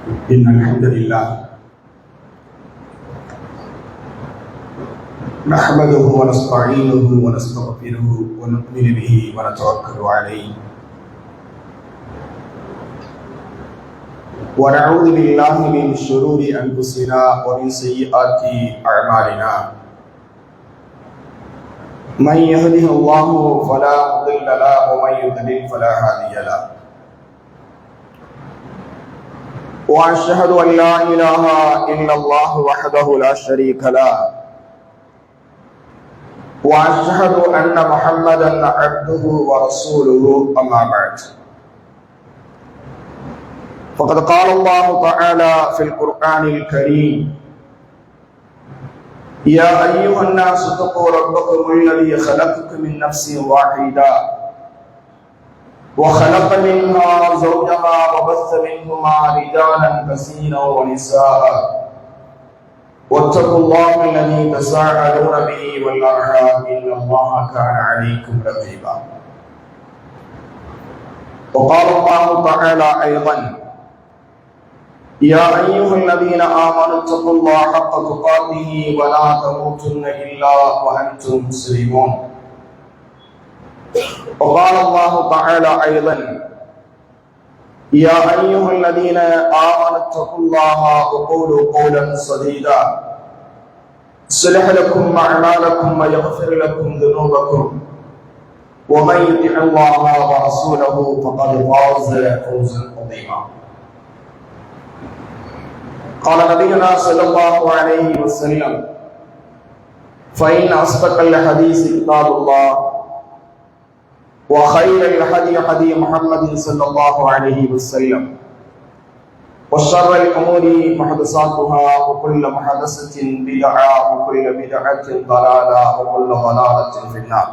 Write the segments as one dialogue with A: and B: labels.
A: إن الحمد لله نحمده ونستعينه ونستغفره ونؤمن به ونتوكل عليه ونعوذ بالله من شرور أنفسنا ومن سيئات أعمالنا من يهده الله فلا مضل له ومن يضلل فلا هادي له وأشهد أن لا إله إلا الله وحده لا شريك له وأشهد أن محمدا عبده ورسوله أما بعد فقد قال الله تعالى في القرآن الكريم يا أيها الناس اتقوا ربكم الذي خلقكم من نفس واحدة وخلق منها زوجها وبث منهما رجالا كثيرا ونساء واتقوا الله الذي تساءلون به والأرحام إن الله كان عليكم رقيبا وقال الله تعالى أيضا يا أيها الذين آمنوا اتقوا الله حق تقاته ولا تموتن إلا وأنتم مسلمون وقال الله تعالى أيضا يا أيها الذين آمنوا اتقوا الله وقولوا قولا سديدا يصلح لكم أعمالكم ويغفر لكم ذنوبكم ومن يطع الله ورسوله فقد فاز فوزا عظيما قال نبينا صلى الله عليه وسلم فإن أصدق الحديث كتاب الله وخير الهدي هدي محمد صلى الله عليه وسلم وشر الأمور محدثاتها وكل محدثة بدعة وكل بدعة ضلالة وكل ضلالة في النار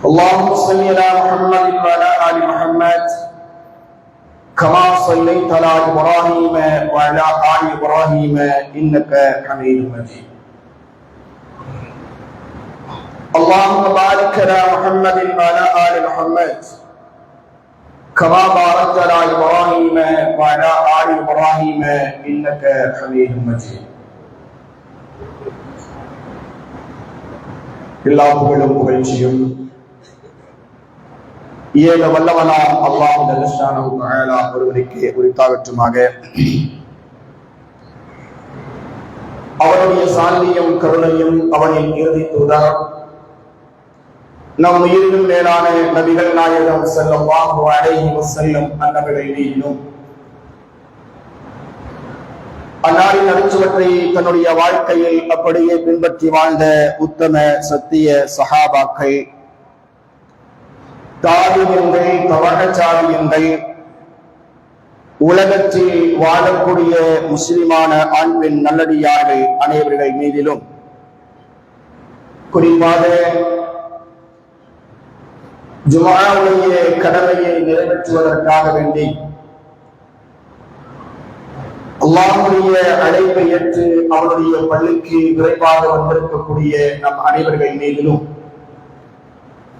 A: اللهم صل على محمد وعلى آل محمد كما صليت على إبراهيم وعلى آل إبراهيم إنك حميد مجيد اللهم بارك على محمد وعلى آل محمد كما باركت على إبراهيم وعلى آل إبراهيم إنك حميد مجيد எல்லா புகழும் புகழ்ச்சியும் ஏக வல்லவனாம் அல்லாஹ் ஜல்லஷானஹு தஆலா ஒருவனுக்கே உரித்தாகட்டுமாக. அவருடைய சாந்தியும் கருணையும் அவனின் இறுதி தூதர் நம் உயிரினும் மேலான நபிகள் நாயகம் ஸல்லல்லாஹு அலைஹி வஸல்லம் அன்னவர்கள் மீதும் அன்னாரின் அருச்சுவற்றை தன்னுடைய வாழ்க்கையில் அப்படியே பின்பற்றி வாழ்ந்த உத்தம சத்திய சஹாபாக்கள், தாபியீன்கள், தவழச்சாரியங்கள், உலகத்தில் வாழக்கூடிய முஸ்லிமான ஆண் பெண் நல்லடியார்கள் அனைவர்கள் மீதிலும் குறிப்பாக ஜும்ஆவுடைய கடமையை நிறைவேற்றுவதற்காக வேண்டி அல்லாஹ்வுடைய அழைப்பை ஏற்று அவருடைய பள்ளிக்கு விரைவாக வந்திருக்கக்கூடிய நம் அனைவர்கள் மீதிலும்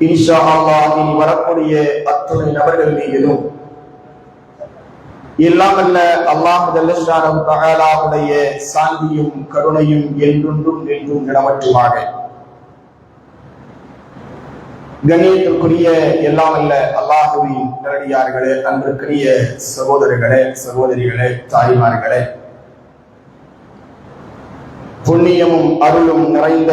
A: இன்ஷா அல்லாஹ் இனி வரக்கூடிய அத்துணை நபர்கள் மீதிலும் எல்லாம் அல்ல அல்லாஹ் ஜல்லஷானஹு தஆலாவுடைய சாந்தியும் கருணையும் என்றென்றும் என்றும் நிலவற்றுமாக. கண்ணியத்திற்குரிய எல்லாம் அல்ல அல்லாஹுவின் நல்லடியார்களே, அன்பிற்குரிய சகோதரர்களே, சகோதரிகளே, தாய்மார்களே, புண்ணியமும் அருளும் நிறைந்த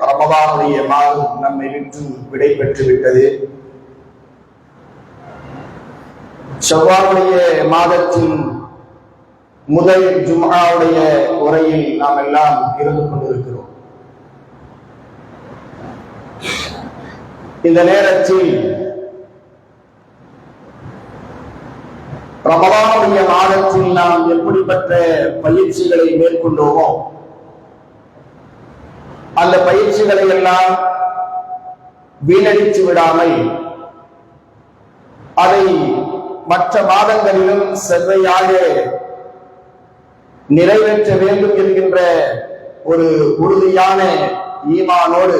A: ரமதானுடைய மாதம் நம்மை விட்டு விடை பெற்று விட்டது. ஷவ்வாலுடைய மாதத்தின் முதல் ஜும்ஆவுடைய உரையில் நாம் எல்லாம் இருந்து கொண்டிருக்கிறோம். இந்த நேரத்தில் ரமலானுடைய மாதத்தில் நாம் எப்படிப்பட்ட பயிற்சிகளை மேற்கொண்டோமோ அந்த பயிற்சிகளை எல்லாம் வீணடித்து விடாமல் அதை மற்ற மாதங்களிலும் செவ்வையாக நிறைவேற்ற வேண்டும் என்கின்ற ஒரு உறுதியான ஈமானோடு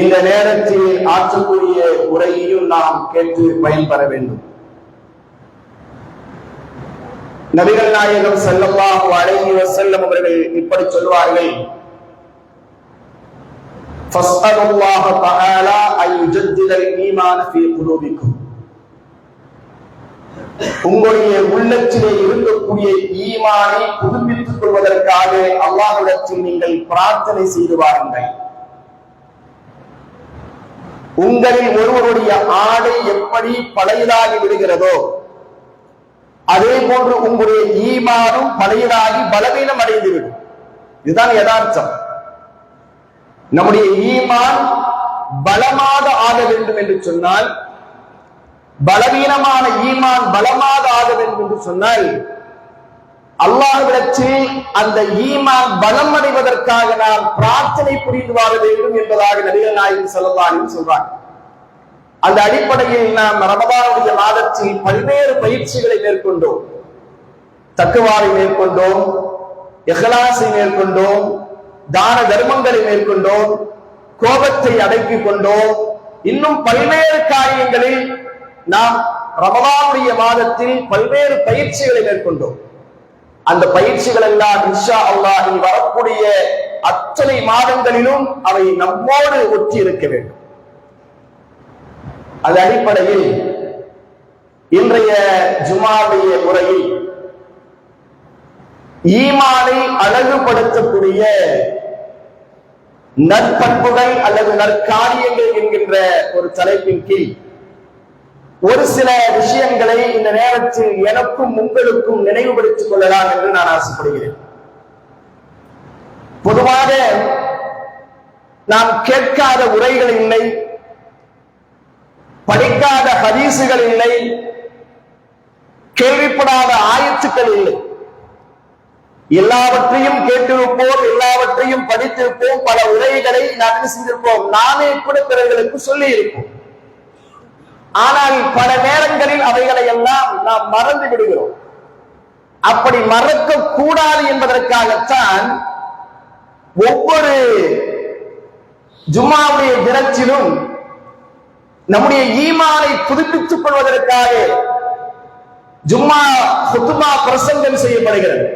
A: இந்த நேரத்தில் ஆற்றக்கூடிய உரையையும் நாம் கேட்டு பயன்பெற வேண்டும். நபிகள் நாயகம் ஸல்லல்லாஹு அலைஹி வஸல்லம் அவர்கள் இப்படி சொல்வார்கள், ஃபஸ்அலுல்லாஹ தஆலா அய்யுஜத்திதல் ஈமான ஃபீ குலூபிக்கும். உங்களுடைய உள்ளத்திலே இருக்கக்கூடிய ஈமானை புதுப்பித்துக் கொள்வதற்காக அல்லாஹ்விடத்தில் நீங்கள் பிரார்த்தனை செய்து வாருங்கள். உங்களில் ஒருவருடைய ஆடை எப்படி பழையதாகி விடுகிறதோ அதே போன்று உங்களுடைய ஈமானும் பழையதாகி பலவீனம் அடைந்துவிடும். இதுதான் யதார்த்தம். நம்முடைய ஈமான் பலமாக ஆக வேண்டும் என்று சொன்னால், பலவீனமான ஈமான் பலமாக ஆக வேண்டும் என்று சொன்னால், அல்லாஹ்விடத்தில் அந்த ஈமான் பலம் அடைவதற்காக நாம் பிரார்த்தனை புரிந்து வாழ வேண்டும் என்பதாக நபிகள் நாயகம் ஸல்லல்லாஹு அலைஹி வஸல்லம் சொல்றாங்க. அந்த அடிப்படையில் நாம் ரமதானுடைய மாதத்தில் பல்வேறு பயிற்சிகளை மேற்கொண்டோம். தக்வாவை மேற்கொண்டோம், இஹ்லாஸை மேற்கொண்டோம், தான தர்மங்களை மேற்கொண்டோம், கோபத்தை அடக்கிக் கொண்டோம். இன்னும் பல்வேறு காரியங்களில் நாம் ரமதானுடைய மாதத்தில் பல்வேறு பயிற்சிகளை மேற்கொண்டோம். அந்த பயிற்சிகள் எல்லாம் இன்ஷா அல்லாஹ் இனி வரக்கூடிய அத்தனை மாதங்களிலும் அவை நம்மோடு ஒற்றி இருக்க வேண்டும். அந்த அடிப்படையில் இன்றைய ஜுமாவுடைய உரையில் ஈமானை அழகுபடுத்தக்கூடிய நற்பண்புகள் அல்லது நற்காரியங்கள் என்கின்ற ஒரு தலைப்பின் கீழ் ஒரு சில விஷயங்களை இந்த நேரத்தில் எனக்கும் உங்களுக்கும் நினைவுபடுத்திக் கொள்ளலாம் என்று நான் ஆசைப்படுகிறேன். பொதுவாக நாம் கேட்காத உரைகள் இல்லை, படிக்காத ஹதீசுகள் இல்லை, கேள்விப்படாத ஆயத்துக்கள் இல்லை. எல்லாவற்றையும் கேட்டிருப்போம், எல்லாவற்றையும் படித்திருப்போம், பல உரைகளை நாம் செய்திருப்போம், நாமே கூட பிறர்களுக்கு சொல்லி இருப்போம். ஆனால் பல நேரங்களில் அவைகளை எல்லாம் நாம் மறந்து விடுகிறோம். அப்படி மறக்க கூடாது என்பதற்காகத்தான் ஒவ்வொரு ஜும்மாவுடைய தினத்திலும் நம்முடைய ஈமானை புதுப்பித்துக் கொள்வதற்காக ஜும்மா ஹுத்பா பிரசங்கம் செய்யப்படுகிறது.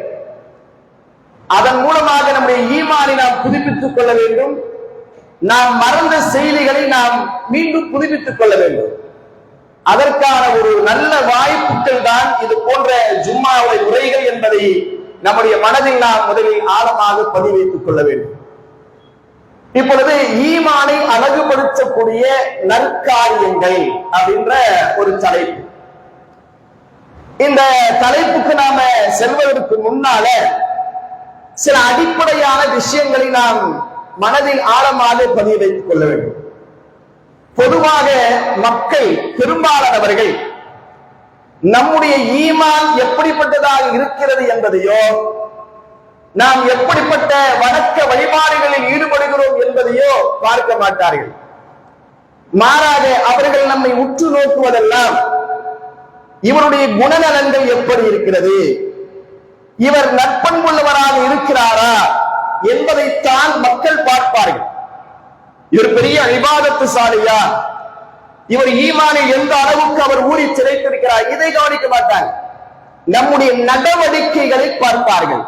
A: அதன் மூலமாக நம்முடைய ஈமானை நாம் புதுப்பித்துக் கொள்ள வேண்டும். நாம் மறந்த செய்திகளை நாம் மீண்டும் புதுப்பித்துக் கொள்ள வேண்டும். அதற்கான ஒரு நல்ல வாய்ப்புகள் தான் இது போன்ற ஜும்மாவுடைய உரைகள் என்பதை நம்முடைய மனதில் நாம் முதலில் ஆழமாக பதிவு வைத்துக் கொள்ள வேண்டும். இப்பொழுது ஈமானை அழகுபடுத்தக்கூடிய நற்காரியங்கள் அப்படின்ற ஒரு தலைப்பு. இந்த தலைப்புக்கு நாம செல்வதற்கு முன்னால சில அடிப்படையான விஷயங்களை நாம் மனதில் ஆழமாக பதிவு வைத்துக் கொள்ள வேண்டும். பொதுவாக மக்கள் பெரும்பாலானவர்கள் நம்முடைய ஈமான் எப்படிப்பட்டதாக இருக்கிறது என்பதையோ, நாம் எப்படிப்பட்ட வணக்க வழிபாடுகளில் ஈடுபடுகிறோம் என்பதையோ பார்க்க மாட்டார்கள். மாறாக அவர்கள் நம்மை உற்று நோக்குவதெல்லாம் இவருடைய குணநலன்கள் எப்படி இருக்கிறது, இவர் நற்பண்புள்ளவராக இருக்கிறாரா என்பதைத்தான் மக்கள் பார்ப்பார்கள். இவர் பெரிய இபாதத்து சாலியா, இவர் ஈமானில் எந்த அளவுக்கு அவர் ஊறி சிறைத்திருக்கிறார், இதை கவனிக்க மாட்டாங்க. நம்முடைய நடவடிக்கைகளை பார்ப்பார்கள்,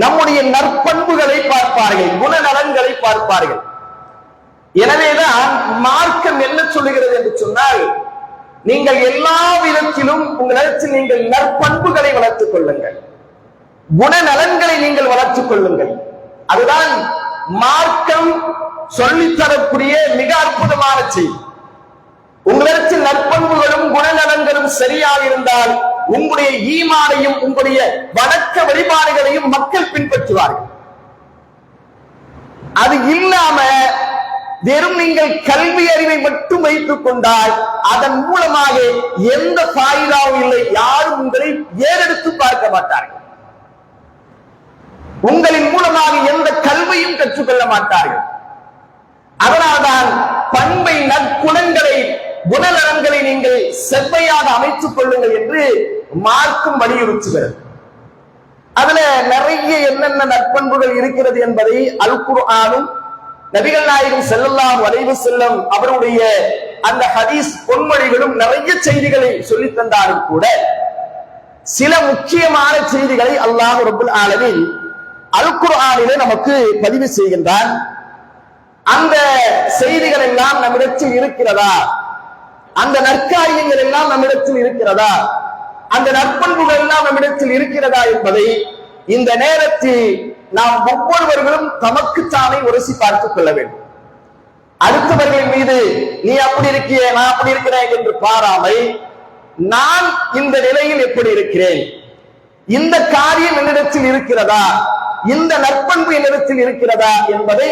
A: நம்முடைய நற்பண்புகளை பார்ப்பார்கள், குணநலன்களை பார்ப்பார்கள். எனவேதான் மார்க்கம் என்ன சொல்லுகிறது என்று சொன்னால், நீங்கள் எல்லா விதத்திலும் உங்களிடத்தில் நீங்கள் நற்பண்புகளை வளர்த்துக் கொள்ளுங்கள், குணநலன்களை நீங்கள் வளர்த்துக் கொள்ளுங்கள். அதுதான் மார்க்கம் சொல்லித்தரக்கூடிய மிக அற்புதமான செய்தி. உங்களிடத்தில் நற்பண்புகளும் குணநலன்களும் சரியாக இருந்தால் உங்களுடைய ஈமானையும் உங்களுடைய வணக்க வழிபாடுகளையும் மக்கள் பின்பற்றுவார்கள். அது இல்லாம வெறும் நீங்கள் கல்வி அறிவை மட்டும் வைத்துக் கொண்டால் அதன் மூலமாக எந்த ஃபாயிதாவும் இல்லை, யாரும் உங்களை ஏறெடுத்து பார்க்க மாட்டார்கள். உங்களின் மூலமாக எந்த கல்வியும் கற்றுக்கொள்ள மாட்டார்கள். அதனால்தான் பண்பை நற்குணங்களை குணநலன்களை நீங்கள் செவ்வையாக அமைத்துக் கொள்ளுங்கள் என்று மார்க்கம் வலியுறுத்துகிறது. அதுல நிறைய என்னென்ன நற்பண்புகள் இருக்கிறது என்பதை அல் குர்ஆனும் நபிகள் நாயகம் ஸல்லல்லாஹு அலைஹி வஸல்லம் அவருடைய அந்த ஹதீஸ் பொன்மொழிகளும் நிறைய செய்திகளை சொல்லித் தந்தாலும் கூட சில முக்கியமான செய்திகளை அல்லாஹ் ரப்பல் ஆலமீன் அல் குர்ஆனிலே நமக்கு பதிவு செய்கின்றான். அந்த செய்திகள் எல்லாம் நம்மிடத்தில் இருக்கிறதா? அந்த நற்காரியங்கள் எல்லாம் நம்மிடத்தில் இருக்கிறதா? அந்த நற்பண்புகள் எல்லாம் நம்மிடத்தில் இருக்கிறதா என்பதை இந்த நேரத்தில் நாம் ஒவ்வொருவர்களும் தமக்குத்தானே உரசி பார்த்துக் கொள்ள வேண்டும். அடுத்தவர்களின் மீது நீ அப்படி இருக்கிய நான் அப்படி இருக்கிறேன் என்று பாராமல் நான் இந்த நிலையில் எப்படி இருக்கிறேன், இந்த காரியம் என்னிடத்தில் இருக்கிறதா, இந்த நற்பண்பு என்னிடத்தில் இருக்கிறதா என்பதை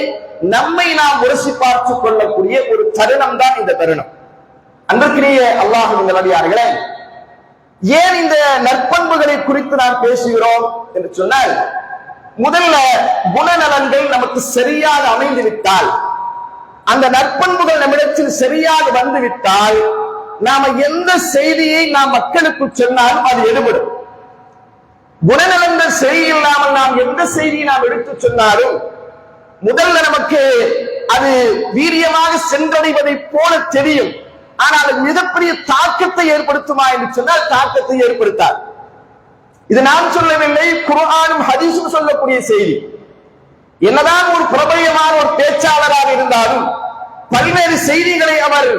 A: நம்மை நாம் உரசி பார்த்துக் கொள்ளக்கூடிய ஒரு தருணம் தான் இந்த தருணம். அன்றைக்கிலேய அல்லாஹ்வின் நல்லடியார்களே, ஏன் இந்த நற்பண்புகளை குறித்து நாம் பேசுகிறோம் என்று சொன்னால், முதல்ல குணநலன்கள் நமக்கு சரியாக அமைந்துவிட்டால், அந்த நற்பண்புகள் நம்மிடத்தில் சரியாக வந்துவிட்டால், நாம எந்த செய்தியை நாம் மக்களுக்கு சொன்னாலும் அது எடுபடும். குணநலன்கள் சரியில்லாமல் நாம் எந்த செய்தியை நாம் எடுத்து சொன்னாலும் முதல்ல நமக்கு அது வீரியமாக சென்றடைவதை போல தெரியும். ஆனால் அது மிகப்பெரிய தாக்கத்தை ஏற்படுத்துமா என்று சொன்னால் தாக்கத்தை ஏற்படுத்தாது. இது நான் சொல்லவில்லை, குர்ஆனும் ஹதீஸும் சொல்லக்கூடிய செய்தி. என்னதான் ஒரு பிரபல்யமான ஒரு பேச்சாளராக இருந்தாலும் பல்வேறு செய்திகளை அவர்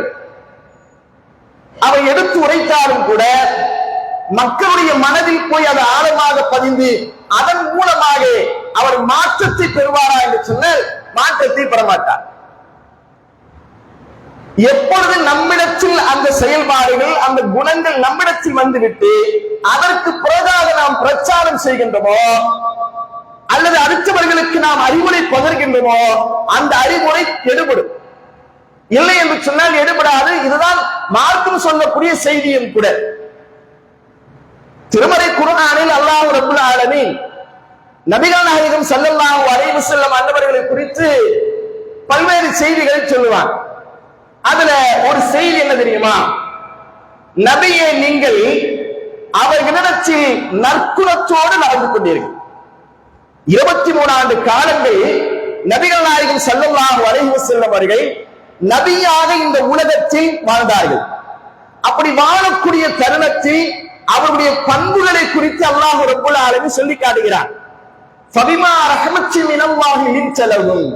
A: எடுத்து உரைத்தாலும் கூட மக்களுடைய மனதில் போய் அது ஆழமாக பதிந்து அதன் மூலமாக அவர் மாற்றத்தை பெறுவாரா என்று சொன்னால் மாற்றத்தை பெறமாட்டார். எப்பொழுது நம்மிடத்தில் அந்த செயல்பாடுகள் அந்த குணங்கள் நம்மிடத்தில் வந்துவிட்டு அதற்கு பிறகாக நாம் பிரச்சாரம் செய்கின்றோமோ அல்லது அடுத்தவர்களுக்கு நாம் அறிவுரை பகிர்கின்றோமோ அந்த அறிவுரை எடுபடும். இல்லை என்று சொன்னால் எடுபடாது. இதுதான் மார்க்கம் சொல்லக்கூடிய செய்தியும் கூட. திருமறை குர்ஆனில் அல்லாஹ் ரப்பல் ஆலமீன் நபிகள் நாயகம் ஸல்லல்லாஹு அலைஹி வஸல்லம் அன்னவர்களை குறித்து பல்வேறு செய்திகளை சொல்லுவான். அதுல ஒரு செய்தி என்ன தெரியுமா? நபியே, நீங்கள் அவர்களிடத்தில் நற்குணத்தோடு நடந்து கொண்டீர்கள். 23 ஆண்டு காலங்கள் நபிகள் நாயகம் ஸல்லல்லாஹு அலைஹி வஸல்லம் அவர்கள் நபியாக இந்த உலகத்தில் வாழ்ந்தார்கள். அப்படி வாழக்கூடிய தருணத்தில் அவருடைய பண்புகளை குறித்து அல்லாஹ் ரப்பல் ஆலமீன் சொல்லி காட்டுகிறார். ஃபபிமா ரஹ்மத்தின் மினல்லாஹி லின்தலஹும்,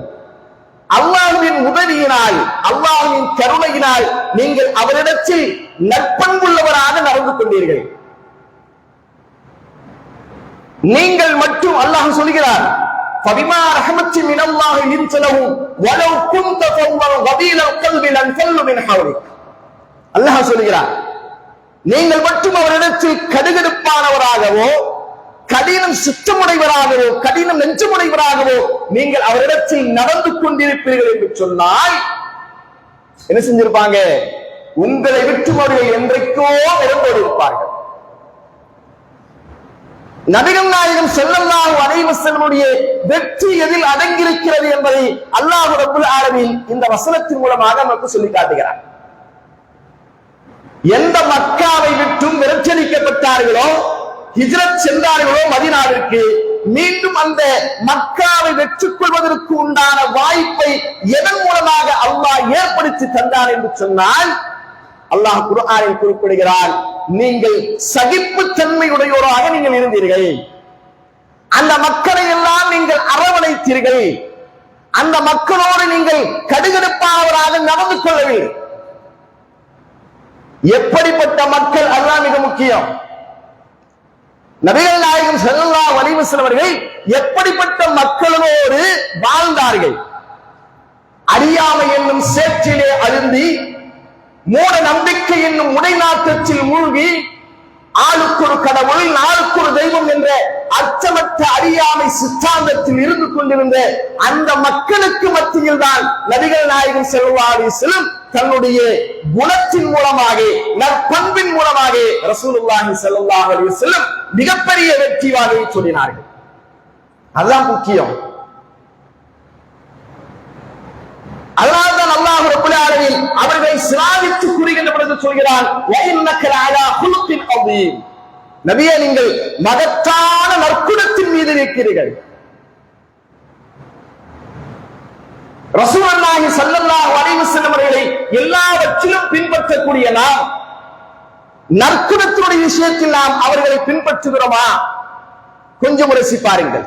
A: அல்லாஹ்வின் உதவியினால் அல்லாஹ்வின் கருணையினால் நீங்கள் அவரிடத்தில் நற்பண்புள்ளவராக நடந்து கொண்டீர்கள். நீங்கள் மட்டும் அல்லாஹ் சொல்கிறார், ஃபபிமா ரஹ்மத்தின் மினல்லாஹி லின்தலஹும் வலவ் குன்த ஃபவ்வல் கபீலல் கல்பி லன்ஃபல்லு மின் ஹவ்லிக். அல்லாஹ் சொல்கிறார், நீங்கள் மட்டும் அவரிடத்தில் கடுகடுப்பானவராகவோ கடினம் சித்தமுடையவராகவோ கடினம் நெஞ்சமுடையவராகவோ நீங்கள் அவரிடத்தில் நடந்து கொண்டிருப்பீர்கள் என்று சொன்னால் என்ன செஞ்சிருப்பாங்க? உங்களை விட்டு அவர்கள் என்றைக்கோ இறந்தோடு இருப்பார்கள். நபிகள் நாயகம் ஸல்லல்லாஹு அலைஹி வஸல்லமுடைய வெற்றி எதில் அடங்கியிருக்கிறது என்பதை அல்லாஹ் ரப்பல் ஆலமீன் இந்த வசனத்தின் மூலமாக நமக்கு சொல்லி காட்டுகிறார். எந்த மக்காவை விட்டும் விரட்டடிக்கப்பட்டார்களோ, ஹிஜ்ரத் சென்றார்களோ மதீனாவிற்கு, மீண்டும் அந்த மக்காவை வெற்றி கொள்வதற்கு உண்டான வாய்ப்பை எதன் மூலமாக அல்லாஹ் ஏற்படுத்தி தந்தார் என்று சொன்னால் அல்லாஹ் குர்ஆனில் குறிப்பிடுகிறார், நீங்கள் சகிப்புத்தன்மையுடையோராக நீங்கள் இருந்தீர்கள். அந்த மக்களை எல்லாம் நீங்கள் அரவணைத்தீர்கள். அந்த மக்களோடு நீங்கள் கடுகடுப்பானவராக நடந்து கொள்ளவில்லை. எப்படிப்பட்ட மக்கள் அதுதான் மிக முக்கியம். நபிகள் நாயகம் ஸல்லல்லாஹு அலைஹி வஸல்லம் அவர்கள் எப்படிப்பட்ட மக்களோடு வாழ்ந்தார்கள்? அறியாமை என்னும் சேற்றிலே அழுந்தி, மூட நம்பிக்கை என்னும் உடைநாட்டத்தில் மூழ்கி, ஆளுக்கு ஒரு கடவுள் நாளுக்கு ஒரு தெய்வம் என்ற அச்சமற்ற அறியாமை சித்தாந்தத்தில் இருந்து கொண்டிருந்த அந்த மக்களுக்கு மத்தியில் தான் நபிகள் நாயகம் ஸல்லல்லாஹு அலைஹி வஸல்லம் தன்னுடைய குணத்தின் மூலமாக நற்பண்பின் மூலமாக ரசூலுல்லாஹி ஸல்லல்லாஹு அலைஹி வஸல்லம் மிகப்பெரிய வெற்றி வாகை சொல்லினார்கள். அதுதான் முக்கியம். அதனால்தான் அல்லாஹ் ரப்பல் ஆலமீன் அவர்களை சிலாகித்து கூறுகின்ற பொழுது சொல்கிறான், வஇன்னக லஅலா குலுகின் அதீம். நபியே, நீங்கள் மகத்தான நற்குணத்தின் மீது இருக்கிறீர்கள். ரசூலுல்லாஹி ஸல்லல்லாஹு அலைஹி வஸல்லம் அவர்களை எல்லாவற்றிலும் பின்பற்றக்கூடிய நாம்
B: நற்குணத்தினுடைய விஷயத்தில் நாம் அவர்களை பின்பற்றுகிறோமா? கொஞ்சம் உரசி பாருங்கள்.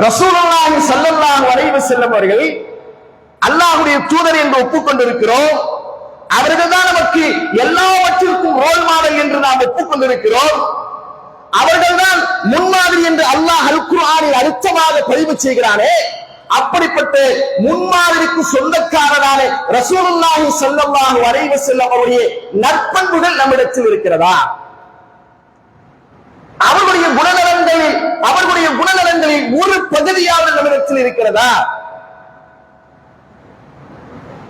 B: ரசூலுல்லாஹி ஸல்லல்லாஹு அலைஹி வஸல்லம் அவர்கள் அல்லாஹ்வுடைய தூதர் என்று ஒப்புக்கொண்டிருக்கிறோம். அவர்கள் தான் நமக்கு எல்லாவற்றிற்கும் ரோல் மாடல் என்று நாம் ஒப்புக்கொண்டிருக்கிறோம். அவர்கள்தான் முன்மாதிரி என்று அல்லாஹ் அல் குர்ஆனில் அழுத்தமாக பதிவு செய்கிறானே, அப்படிப்பட்ட முன்மாதிரிக்கு சொந்தக்காரரான ரசூலுல்லாஹி ஸல்லல்லாஹு அலைஹி வஸல்லம் அவருடைய நற்பண்புகள் நம்மிடத்தில் இருக்கிறதா? அவர்களுடைய குணநலன்களில் ஒரு பகுதியாவது நம்மிடத்தில் இருக்கிறதா?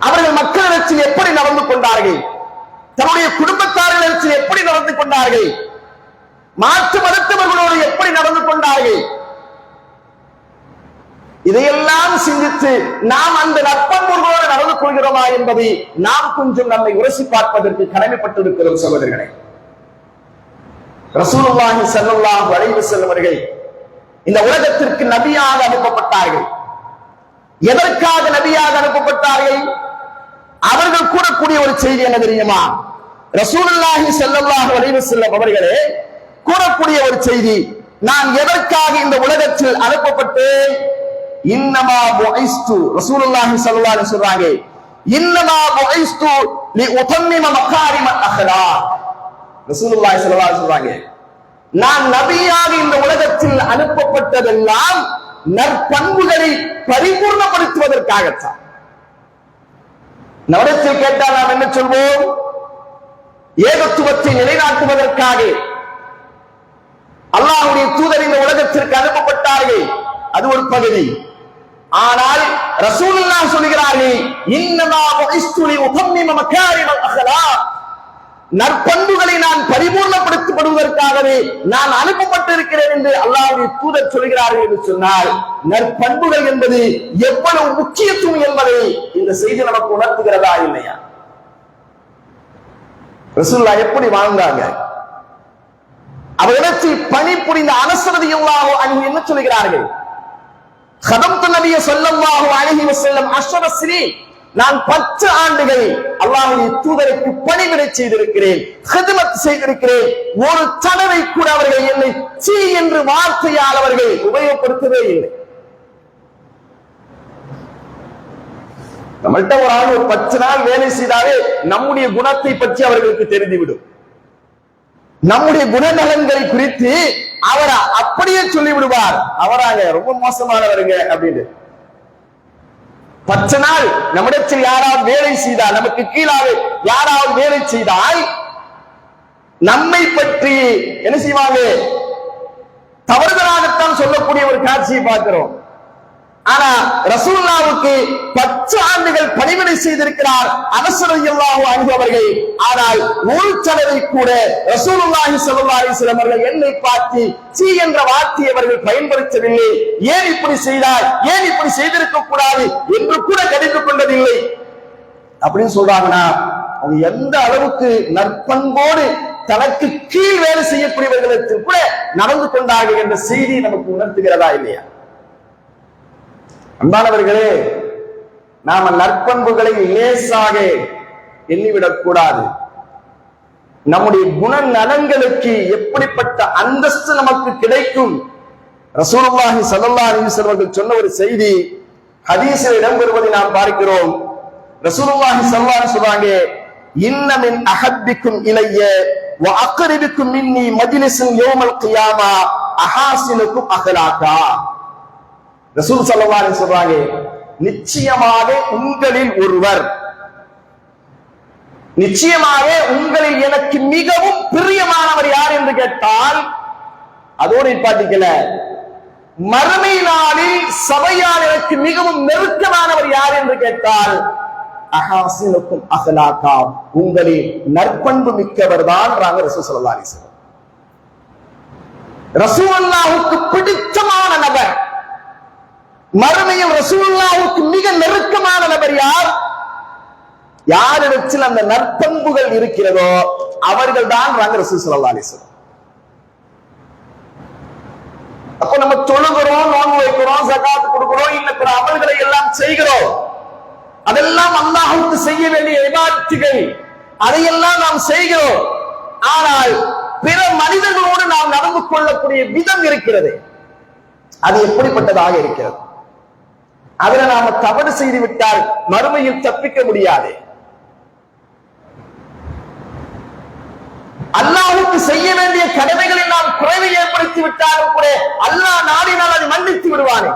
B: அவர்கள் மக்களிடத்தில் எப்படி நடந்து கொண்டார்கள்? தன்னுடைய குடும்பத்தார்களிடத்தில் எப்படி நடந்து கொண்டார்கள்? மாற்று மதத்தவர்களோடு எப்படி நடந்து கொண்டார்கள்? இதையெல்லாம் சிந்தித்து நாம் அந்த நற்பண்புகளோடு நடந்து கொள்கிறோமா என்பதை நாம் கொஞ்சம் நம்மை உரசி பார்ப்பதற்கு கடமைப்பட்டிருக்கிறோம் சகோதரர்களே. ரசூலுல்லாஹி ஸல்லல்லாஹு அலைஹி வஸல்லம் அவர்கள் இந்த உலகத்திற்கு நபியாக அனுப்பப்பட்டார்கள். எதற்காக நபியாக அனுப்பப்பட்டார்கள்? அவர்கள் கூறக்கூடிய ஒரு செய்தி என்ன தெரியுமா? ரசூலுல்லாஹி ஸல்லல்லாஹு அலைஹி வஸல்லம் அவர்களே கூறக்கூடிய ஒரு செய்தி, நான் எதற்காக இந்த உலகத்தில் அனுப்பப்பட்டேன்? இன்னமா புஇஸ்து, ரசூலுல்லாஹி ஸல்லல்லாஹு அலைஹி சொல்றாங்க, இன்னமா புஇஸ்து லிஉதம்மிம மகாரிமல் அக்லாக். ரசூலுல்லாஹி ஸல்லல்லாஹு அலைஹி சொல்றாங்க, நான் நபியாக இந்த உலகத்தில் அனுப்பப்பட்டதெல்லாம் நற்பண்புகளை பரிபூர்ணப்படுத்துவதற்காகத்தான். நம்மிடத்தில் கேட்டால் நாம் என்ன சொல்வோம்? ஏகத்துவத்தை நிலைநாட்டுவதற்காக அல்லாஹ்வுடைய தூதர் இந்த உலகத்திற்கு அனுப்பப்பட்டார்கள், அது ஒரு பகுதி. ஆனால் ரசூலுல்லாஹ் சொல்கிறார்கள், இன்னமா புஇஸ்து லிஉதம்மிம மகாரிமல் அக்லாக், நற்பண்புகளை நான் பரிபூர்ணப்படுத்தப்படுவதற்காகவே நான் அனுப்பப்பட்டிருக்கிறேன் என்று அல்லாஹ்வுடைய தூதர் சொல்கிறார்கள் என்று சொன்னால், நற்பண்புகள் என்பது எவ்வளவு முக்கியத்துவம் என்பதை இந்த செய்தி நமக்கு உணர்த்துகிறதா இல்லையா? ரசூலுல்லாஹ் எப்படி வாழ்ந்தாங்க? அவரிடத்தில் பணிபுரிந்த அனஸ் ரலியல்லாஹு அன்ஹு என்ன சொல்கிறார்கள்? ஹதம்து நபிய ஸல்லல்லாஹு அலைஹி வஸல்லம் 10 சினீன், நான் 10 ஆண்டுகள் அல்லாஹ்வுடைய தூதருக்கு பணிவிடை செய்திருக்கிறேன், ஹிதமத் செய்திருக்கிறேன். ஒரு தடவை கூட அவர்கள் என்னை சீ என்று வார்த்தையால் அவர்கள் உபயோகப்படுத்தவே இல்லை. நம்மள்ட்ட ஒரு ஆள் ஒரு 10 நாள் வேலை செய்தாலே நம்முடைய குணத்தை பற்றி அவர்களுக்கு தெரிந்துவிடும். நம்முடைய குணநலன்களை குறித்து அவர் அப்படியே சொல்லி விடுவார், அவராங்க ரொம்ப மோசமானவருங்க அப்படின்னு. 10 நாள் நம்மிடத்தில் யாராவது வேலை செய்தால், நமக்கு கீழாக யாராவது வேலை செய்தால் நம்மை பற்றி என்ன செய்வாங்க? தவறுதலாகத்தான் சொல்லக்கூடிய ஒரு காட்சியை பார்க்கிறோம். ஆனா ரசூலுல்லாஹ்வுக்கு 10 ஆண்டுகள் பணிவிடை செய்திருக்கிறார் அனஸ் ரலியல்லாஹு அன்ஹு அவர்கள். ஆனால் ஒரு தடவை கூட ரசூலுல்லாஹி ஸல்லல்லாஹு அலைஹி வஸல்லம் அவர்கள் என்னை பார்த்து சீ என்ற வார்த்தையை அவர்கள் பயன்படுத்தவில்லை. ஏன் இப்படி செய்தார், ஏன் இப்படி செய்திருக்க கூடாது என்று கூட கடிந்து கொண்டதில்லை அப்படின்னு சொல்றாங்கன்னா, அவங்க எந்த அளவுக்கு நற்பண்போடு தனக்கு கீழ் வேலை செய்யக்கூடியவர்களுக்கு கூட நடந்து கொண்டார்கள் என்ற செய்தி நமக்கு உணர்த்துகிறதா இல்லையா? அன்பானவர்களே, நாம நற்பண்புகளை லேசாக எண்ணிவிடக் கூடாது. நம்முடைய குணநலன்களுக்கு எப்படிப்பட்ட அந்தஸ்து நமக்கு கிடைக்கும்? ரசூலுல்லாஹி ஸல்லல்லாஹு அலைஹி வஸல்லம் அவர்கள் சொன்ன ஒரு செய்தி ஹதீஸில் இடம்பெறுவதை நாம் பார்க்கிறோம். ரசூலுல்லாஹி ஸல்லல்லாஹு அலைஹி சொல்றாங்க, இன்ன மின் அஹப்பிக்கும் இலைய வ அக்ரிபிக்கும் மின்னி மஜ்லிஸன் யௌமல் கியாமா அஹாசினுக்கும் அக்லாகா. ரசூல் ஸல்லல்லாஹு அலைஹி சொல்றாங்க, நிச்சயமாக உங்களில் ஒருவர், நிச்சயமாக உங்களில் எனக்கு மிகவும் பிரியமானவர் யார் என்று கேட்டால், அதோடு நிப்பாட்டிக்கல, மறுமை நாளில் சபையால் எனக்கு மிகவும் நெருக்கமானவர் யார் என்று கேட்டால், அஹாசினுக்கும் அக்லாகா, உங்களில் நற்பண்பு மிக்கவர் தான் ரசூல் ஸல்லல்லாஹு அலைஹி வஸல்லம். ரசூலுல்லாஹ்வுக்கு பிடித்தமான நபர், மறுமையில் ரசூலுல்லாஹ்வுக்கு மிக நெருக்கமான நபர் யார்? யாரிடத்தில் அந்த நற்பண்புகள் இருக்கிறதோ அவர்கள் தான் ரசூல் ஸல்லல்லாஹு அலைஹி வஸல்லம். அப்ப நம்ம தொழுகிறோம், நோன்பு வைக்கிறோம், ஸகாத் கொடுக்கிறோம், இன்ன பிற அமல்களை எல்லாம் செய்கிறோம். அதெல்லாம் அல்லாஹ்வுக்கு செய்ய வேண்டிய இபாதத்துகள், அதையெல்லாம் நாம் செய்கிறோம். ஆனால் பிற மனிதர்களோடு நாம் நடந்து கொள்ளக்கூடிய விதம் இருக்கிறது, அது எப்படிப்பட்டதாக இருக்கிறது? அதுல நாம தவறு செய்து விட்டால் மறுமையில் தப்பிக்க முடியாது. அல்லாஹ்வுக்கு செய்ய வேண்டிய கடமைகளில் நாம் குறைவை ஏற்படுத்தி விட்டாலும் கூட அல்லாஹ் நாடினால் அதை மன்னித்து விடுவானே.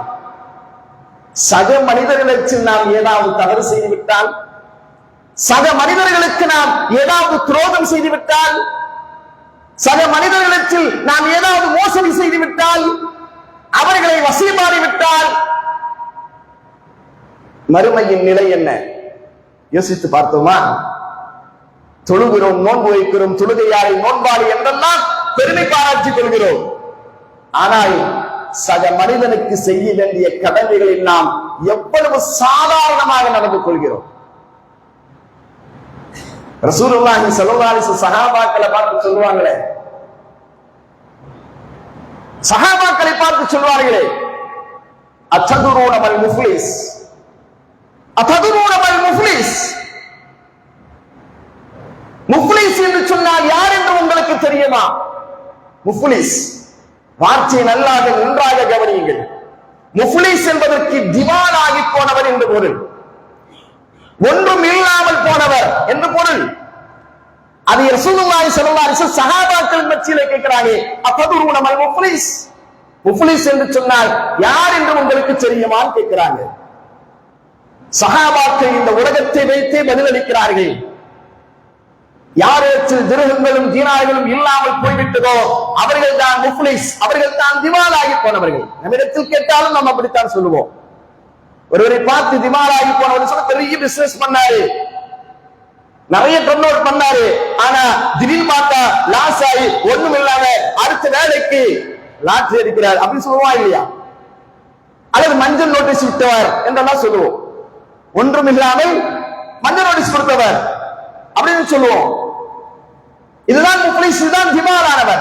B: சக மனிதர்களுக்கு நாம் ஏதாவது தவறு செய்து விட்டால், சக மனிதர்களுக்கு நாம் ஏதாவது துரோகம் செய்து விட்டால், சக மனிதர்களுக்கு நாம் ஏதாவது மோசடி செய்து விட்டால், அவர்களை வசீமாறி விட்டால் மறுமையின் நிலை என்ன? யோசித்து பார்த்தோமா? தொழுகிறோம், நோன்பு வைக்கிறோம், தொழுகையாளை நோன்பாளி என்றெல்லாம் பெருமை பாராட்டிக் கொள்கிறோம். ஆனால் சக மனிதனுக்கு செய்ய வேண்டிய கடமைகளில் நாம் எவ்வளவு சாதாரணமாக நடந்து கொள்கிறோம். ரசூலுல்லாஹி ஸல்லல்லாஹு அலைஹி வஸல்லம் சஹாபாக்களை பார்த்து சொல்லுவாங்களே, சஹாபாக்களை பார்த்து சொல்வார்களே, அத்ததுரூன மல் முஃப்லிஸ், அத்ததுரூன மல் முஃப்லிஸ். முஃப்லிஸ் என்று சொன்னால் யார் என்று உங்களுக்கு தெரியுமா? முஃப்லிஸ் வார்த்தை நல்லாக நன்றாக கவனியுங்கள். முஃப்லிஸ் என்பதற்கு திவாலாகி போனவர் என்று பொருள், ஒன்றும் இல்லாமல் போனவர் என்று பொருள். அது ரசூலுல்லாஹி ஸல்லல்லாஹு அலைஹி வஸல்லம் சஹாபாக்கள் மத்தியிலே கேட்கிறாங்க, அத்ததுரூன மல் முஃப்லிஸ், முஃப்லிஸ் என்று சொன்னால் யார் என்று உங்களுக்கு தெரியுமான்னு கேட்கிறாங்க. சஹாபாக்கள் இந்த உலகத்தை வைத்தே பதிலளிக்கிறார்கள். யாருக்கு திருகங்களும் தீனார்களும் இல்லாமல் போய்விட்டதோ அவர்கள் தான் முஃப்லிஸ், அவர்கள் தான் திவாலாகி போனவர்கள். நம்மிடத்தில் கேட்டாலும் நாம் அப்படித்தான் சொல்லுவோம். ஒருவரை பார்த்து திவாலாகி போனவர் சொல்ல பெரிய பிசினஸ் பண்ணாரு, நிறைய டர்ன் பண்ணாரு, ஆனா திடீர்னு பார்த்தா லாஸ் ஆகி ஒண்ணும் இல்லாம அடுத்த வேலைக்கு லாட்டரி அடிக்கிறார் அப்படின்னு சொல்லுவா இல்லையா? அல்லது மஞ்சள் நோட்டீஸ் விட்டவர் என்றெல்லாம் சொல்லுவோம். ஒன்றும் இல்லாமல் மஞ்சள் நோட்டீஸ் கொடுத்தவர் அப்படின்னு சொல்லுவோம். இதுதான் முஃப்லிஸ், இதுதான் திவாலானவர்.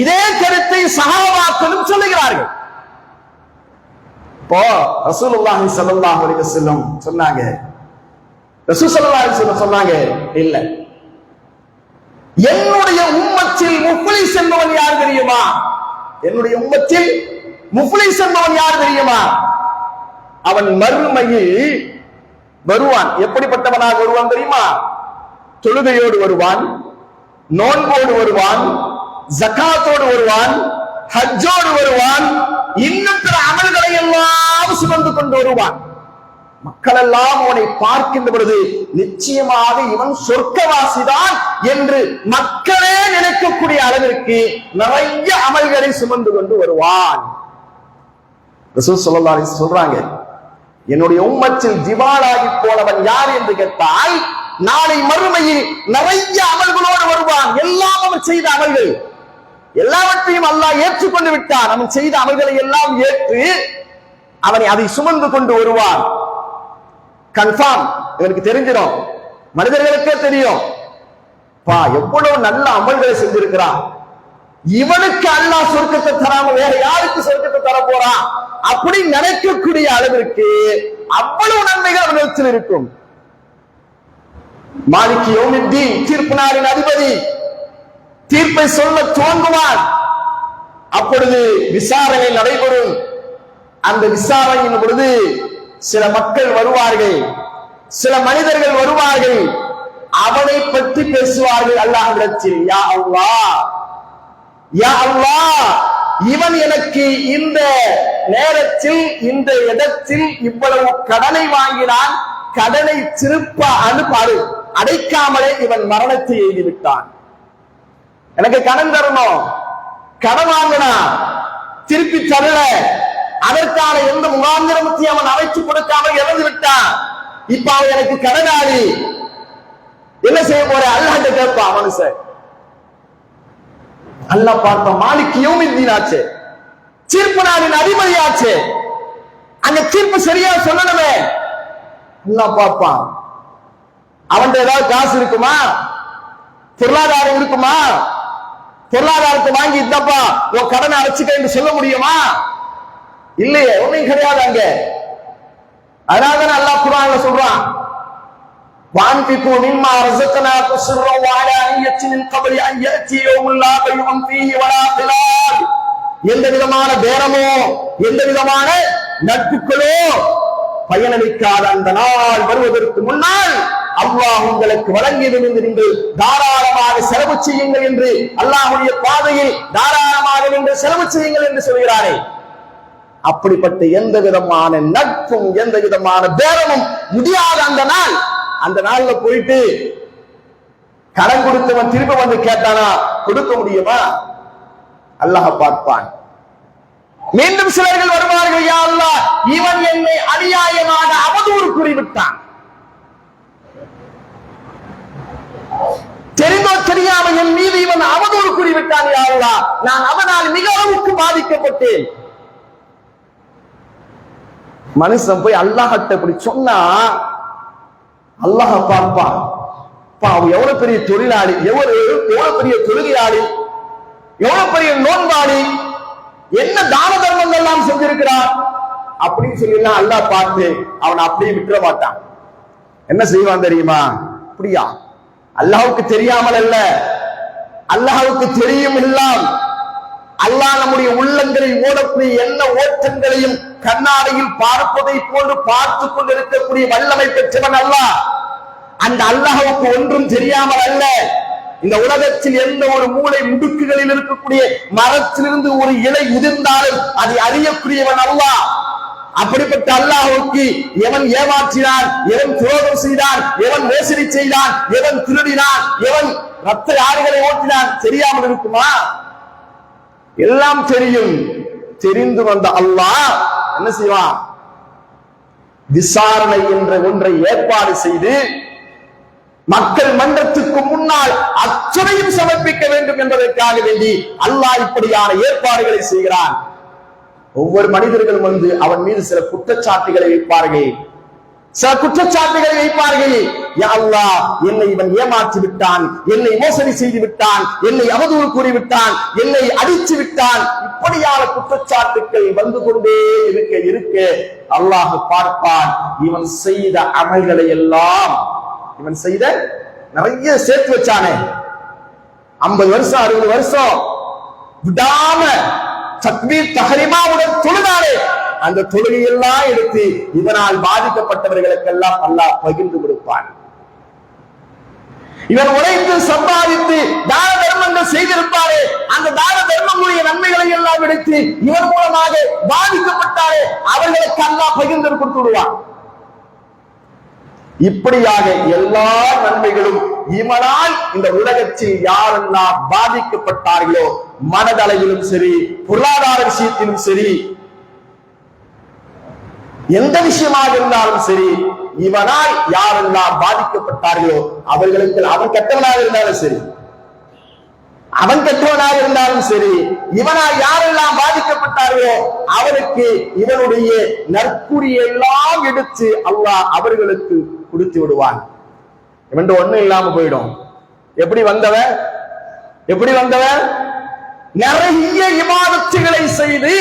B: இதே கருத்தை சஹாபாக்களும் சொல்லுகிறார்கள். இப்போ ரசூலுல்லாஹி ஸல்லல்லாஹு அலைஹி வஸல்லம் சொன்னாங்க, ரசூல் ஸல்லல்லாஹு அலைஹி வஸல்லம் சொன்னாங்க, இல்ல, என்னுடைய உம்மத்தில் முஃப்லிஸ் என்பவன் யார் தெரியுமா? என்னுடைய உம்மத்தில் முஃப்லிஸ் என்பவன் யார் தெரியுமா? அவன் மறுமையில் வருவான். எப்படிப்பட்டவனாக வருவான் தெரியுமா? தொழுகையோடு வருவான், நோன்போடு வருவான், ஜகாத்தோடு வருவான், ஹஜ்ஜோடு வருவான், இன்னும் பிற அமல்களை எல்லாம் சுமந்து கொண்டு வருவான். மக்கள் எல்லாம் அவனை பார்க்கின்ற பொழுது நிச்சயமாக இவன் சொர்க்கவாசிதான் என்று மக்களே நினைக்கக்கூடிய அளவிற்கு நிறைய அமல்களை சுமந்து கொண்டு வருவான். ரசூல் ஸல்லல்லாஹு அலைஹி வஸல்லம் சொல்றாங்க, என்னுடைய உம்மத்தில் திவாலாகி போனவன் யார் என்று கேட்டால் நாளை மறுமையில் நிறைய அமல்களோடு வருவான். எல்லாம் அவன் செய்த அமல்கள் எல்லாவற்றையும் அல்லாஹ் ஏற்றுக்கொண்டு விட்டான். அவன் செய்த அமல்களை எல்லாம் ஏற்று அவனை அதை சுமந்து கொண்டு வருவான். கன்ஃபார்ம் இவனுக்கு தெரிஞ்சிடும், மனிதர்களுக்கே தெரியும், பா எவ்வளவு நல்ல அமல்களை செஞ்சிருக்கிறான், இவனுக்கு அல்லாஹ் சொர்க்கத்தை தராம வேற யாருக்கு சொர்க்கத்தை தர போறான் அப்படி நினைக்கக்கூடிய அளவிற்கு அவ்வளவு நன்மைகள் அவனிடத்தில் இருக்கும். மாலிகி யௌமித்தீன், தீர்ப்பு நாளின் அதிபதி, தீர்ப்பை சொல்ல துவங்குவான். அப்பொழுது விசாரணை நடைபெறும். அந்த விசாரணையின் பொழுது சில மக்கள் வருவார்கள், சில மனிதர்கள் வருவார்கள், அவனை பற்றி பேசுவார்கள் அல்லாஹ்விடத்தில், யா அல்லாஹ், யா அல்லாஹ், இவன் எனக்கு இந்த நேரத்தில் இந்த இடத்தில் இவ்வளவு கடனை வாங்கினான், கடனை திருப்ப அடைக்காமலே இவன் மரணத்தை எழுதிவிட்டான், எனக்கு கடன் தரணும், கடன் வாங்கினா திருப்பி தரல, அதற்கான எந்த முகாந்திரத்தையும் அவன் அமைச்சு கொடுக்காமல் இறந்து விட்டான், இப்ப அவன் எனக்கு கடனாளி, என்ன செய்ய போற? அல்லாஹ்ட்ட கேட்பான் மனுஷன். அல்லாஹ் பார்த்த மாலிகி யௌமித்தீன் ஆச்சு, தீர்ப்பு நாளின் அதிபதியாச்சு, அந்த தீர்ப்பு சரியா சொல்லணுமே. அல்லாஹ் பார்ப்பான், அவன் ஏதாவது காசு இருக்குமா, பொருளாதாரம் இருக்குமா, பொருளாதாரத்தை வாங்கி இந்தப்பா உன் கடனை அடைச்சுக்க என்று சொல்ல முடியுமா? இல்லையே, ஒன்னும் கிடையாது அங்க. அதனால அல்லாஹ் குர்ஆன்ல சொல்றான், وأنفقوا مما رزقناكم سرا وعلانية من قبل أن يأتي يوم لا بيع فيه ولا خلال. எந்த விதமான பேரமோ எந்த விதமான நட்புகளோ பயனளிக்காத அந்த நாள் வருவதற்கு முன்னால் அல்லாஹ் உங்களுக்கு வழங்கியதிலிருந்து நீங்கள் தாராளமாக செலவு செய்யுங்கள் என்று, அல்லாஹ்வுடைய பாதையில் தாராளமாக நீங்கள் செலவு செய்யுங்கள் என்று சொல்கிறாரே, அப்படிப்பட்ட எந்த விதமான நட்பும் எந்த விதமான பேரமும் முடியாத அந்த நாள்ல போயிட்டு கடன் கொடுத்தவன் திரும்ப வந்து கேட்டானா கொடுக்க முடியுமா? அல்லாஹ் பார்ப்பான். மீண்டும் சிலர்கள் வருவார்கள், யா அல்லாஹ், இவன் என்னை அநியாயமாக அவதூறு கூறிவிட்டான், தெரிந்தோ தெரியாமல் என் மீது இவன் அவதூறு கூறிவிட்டான், யா அல்லாஹ், நான் அவனால் மிக அளவுக்கு பாதிக்கப்பட்டேன். மனுஷன் போய் அல்லாஹ்ட்ட இப்படி சொன்னா அல்லாஹ் பார்ப்பான். அவன் எவ்வளவு பெரிய தொழிலாளி, எவ்வளவு பெரிய தொழுகையாளி, எவ்வளவு பெரிய நோன்பாளி, என்ன தான தர்மங்கள் எல்லாம் செஞ்சிருக்கிறான் அப்படின்னு சொல்லி அல்லாஹ் பார்த்து அவன் அப்படியே விட்டுற மாட்டான். என்ன செய்வான் தெரியுமா? அப்படியா? அல்லாஹ்வுக்கு தெரியாமல் அல்ல, அல்லாஹ்வுக்கு தெரியும் எல்லாம். அல்லாஹ் நம்முடைய உள்ளங்களில் ஓடக்கூடிய என்ன ஓட்டங்களையும் கண்ணாடியில் பார்ப்பதை போன்று பார்த்து கொண்டிருக்கக்கூடிய வல்லமை பெற்றவன் அல்லாஹ். அந்த அல்லாஹ்வுக்கு ஒன்றும் தெரியாமல் அல்ல. இந்த உலகத்தில் எந்த ஒரு மூளை முடுக்குகளில் இருக்கக்கூடிய மரத்திலிருந்து ஒரு இலை உதிர்ந்தாலும் அதை அறியக்கூடியவன் அல்லாஹ். அப்படிப்பட்ட அல்லாஹ்வுக்கு எவன் ஏமாற்றினான், எவன் துரோகம் செய்தான், எவன் மோசடி செய்தான், எவன் திருடினான், எவன் ரத்த ஆறுகளை ஓட்டினான் தெரியாமல் இருக்குமா? எல்லாம் தெரியும். தெரிந்து வந்த அல்லாஹ் என்ன செய்வான்? விசாரணை என்ற ஒன்றை ஏற்பாடு செய்து மக்கள் மன்றத்துக்கு முன்னால் அத்தனையும் சமர்ப்பிக்க வேண்டும் என்பதற்காக வேண்டி அல்லாஹ் இப்படியான ஏற்பாடுகளை செய்கிறான். ஒவ்வொரு மனிதர்களும் வந்து அவன் மீது சில குற்றச்சாட்டுகளை வைப்பார்கள், சில குற்றச்சாட்டுகளை வைப்பார்கள். யா அல்லாஹ், என்னை இவன் ஏமாற்றி விட்டான், என்னை மோசடி செய்து விட்டான், என்னை அவதூறு கூறிவிட்டான், என்னை அடித்து விட்டான், இப்படியான குற்றச்சாட்டுகள் வந்து கொண்டே இருக்க அல்லாஹ் பார்ப்பான். இவன் செய்த அமல்களை எல்லாம், இவன் செய்த நிறைய சேர்த்து வச்சானே, 50 வருஷம் 60 வருஷம் விடாம தக்பீர் தஹ்ரீமாவுடன் தொழுதானே, அந்த தொழுகையெல்லாம் எடுத்து இதனால் பாதிக்கப்பட்டவர்களுக்கெல்லாம் அல்லாஹ் பகிர்ந்து கொடுப்பான். இவன் உழைத்து சம்பாதித்து தான தர்மங்கள் செய்திருப்பாரே, அந்த தான தர்மங்களுடைய நன்மைகளை எல்லாம் எடுத்து இவன் மூலமாக பாதிக்கப்பட்டாரே அவர்களுக்கு அல்லாஹ் பகிர்ந்து கொடுத்து விடுவான். இப்படியாக எல்லா நன்மைகளும் இவனால் இந்த உலகத்தில் யாரெல்லாம் பாதிக்கப்பட்டார்களோ, மனதளவிலும் சரி, பொருளாதார விஷயத்திலும் சரி, எந்த விஷயமாக இருந்தாலும் சரி, இவனால் யாரெல்லாம் பாதிக்கப்பட்டார்களோ அவர்களுக்கு, அவன் கெட்டவனாக இருந்தாலும் சரி, அவன் கெட்டவனாக இருந்தாலும் சரி, இவனால் யாரெல்லாம் பாதிக்கப்பட்டார்களோ அவனுக்கு இவனுடைய நற்குறியை எல்லாம் எடுத்து அல்லாஹ் அவர்களுக்கு கொடுத்து விடுவான். இவன் ஒண்ணும் இல்லாம போயிடும். எப்படி வந்தவன் நிறைய இபாதத்துகளை செய்து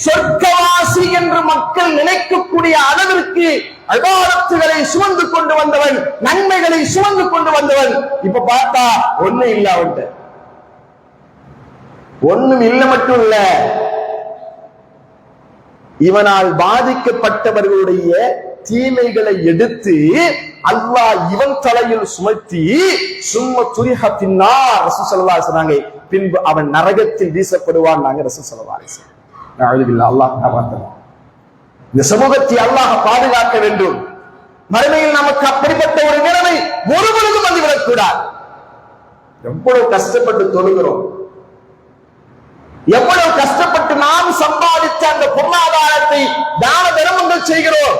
B: சொர்க்கவாசி என்று மக்கள் நினைக்கக்கூடிய அளவிற்கு இபாதத்துகளை சுமந்து கொண்டு வந்தவன், நன்மைகளை சுமந்து கொண்டு வந்தவன். இப்ப பார்த்தா ஒண்ணும் இல்ல, அவன்கிட்ட ஒண்ணும் இல்ல. மட்டும் இல்ல, இவனால் பாதிக்கப்பட்டவர்களுடைய தீமைகளை எடுத்து அல்லாஹ் இவன் தலையில் சுமத்தி சும்மா துரிஹ பின்னார் ரசூல் ஸல்லல்லாஹு அலைஹி வஸல்லம் சொன்னாங்க, பின்பு அவன் நரகத்தில் வீசப்படுவான். நாங்க ரசூல் ஸல்லல்லாஹு அலைஹி வஸல்லம். நஅஊது பில்லாஹ், அல்லாஹ் காப்பாற்றணும். இந்த சமூகத்தை அல்லாஹ் பாதுகாக்க வேண்டும். மறுமையில் நமக்கு அப்படிப்பட்ட ஒரு நிலைமை ஒரு பொழுதும் வந்துவிடக் கூடாது. எவ்வளவு கஷ்டப்பட்டு தொழுகிறோம், எவ்வளவு கஷ்டப்பட்டு நாம் சம்பாதித்த அந்த பொருளாதாரத்தை தான தர்மங்கள் செய்கிறோம்,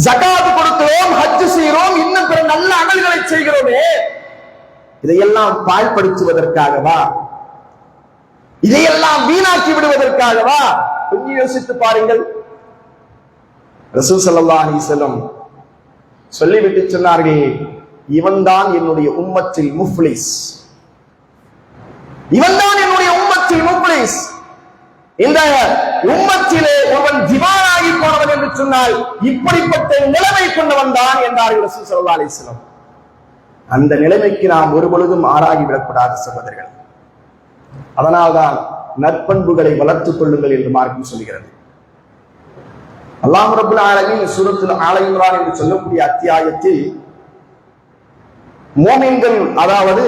B: ஜகாத் கொடுக்கிறோம், ஹஜ் செய்கிறோம், இன்னும் பிற நல்ல அமல்களை செய்கிறோமே, இதையெல்லாம் பாழ்படுத்துவதற்காகவா? இதையெல்லாம் வீணாக்கி விடுவதற்காகவா? கொஞ்சம் யோசித்து பாருங்கள். ரசூல் ஸல்லல்லாஹு அலைஹி வஸல்லம் சொல்லிவிட்டு சொன்னார்கள், இவன்தான் என்னுடைய உம்மத்தில் முஃப்லிஸ், இவன்தான் என்னுடைய உம்மத்தில் முஃப்லிஸ். இந்த உம்மத்திலே ஒருவன் திவானாகி போனவன் என்று சொன்னால் இப்படிப்பட்ட நிலைமை கொண்டவன் தான் என்றார்கள் ரசூல் ஸல்லல்லாஹு அலைஹி வஸல்லம். அந்த நிலைமைக்கு நாம் ஒரு பொழுதும் ஆறாகிவிடக்கூடாது சகோதரர்கள். அதனால்தான் நற்பண்புகளை வளர்த்துக் கொள்ளுங்கள் என்று மார்க்கம் சொல்கிறது. அல்லாஹ் ரப்பல் ஆலமீன் சூரத்துல் ஆல இம்ரான் என்று சொல்லக்கூடிய அத்தியாயத்தில் மோமின்கள், அதாவது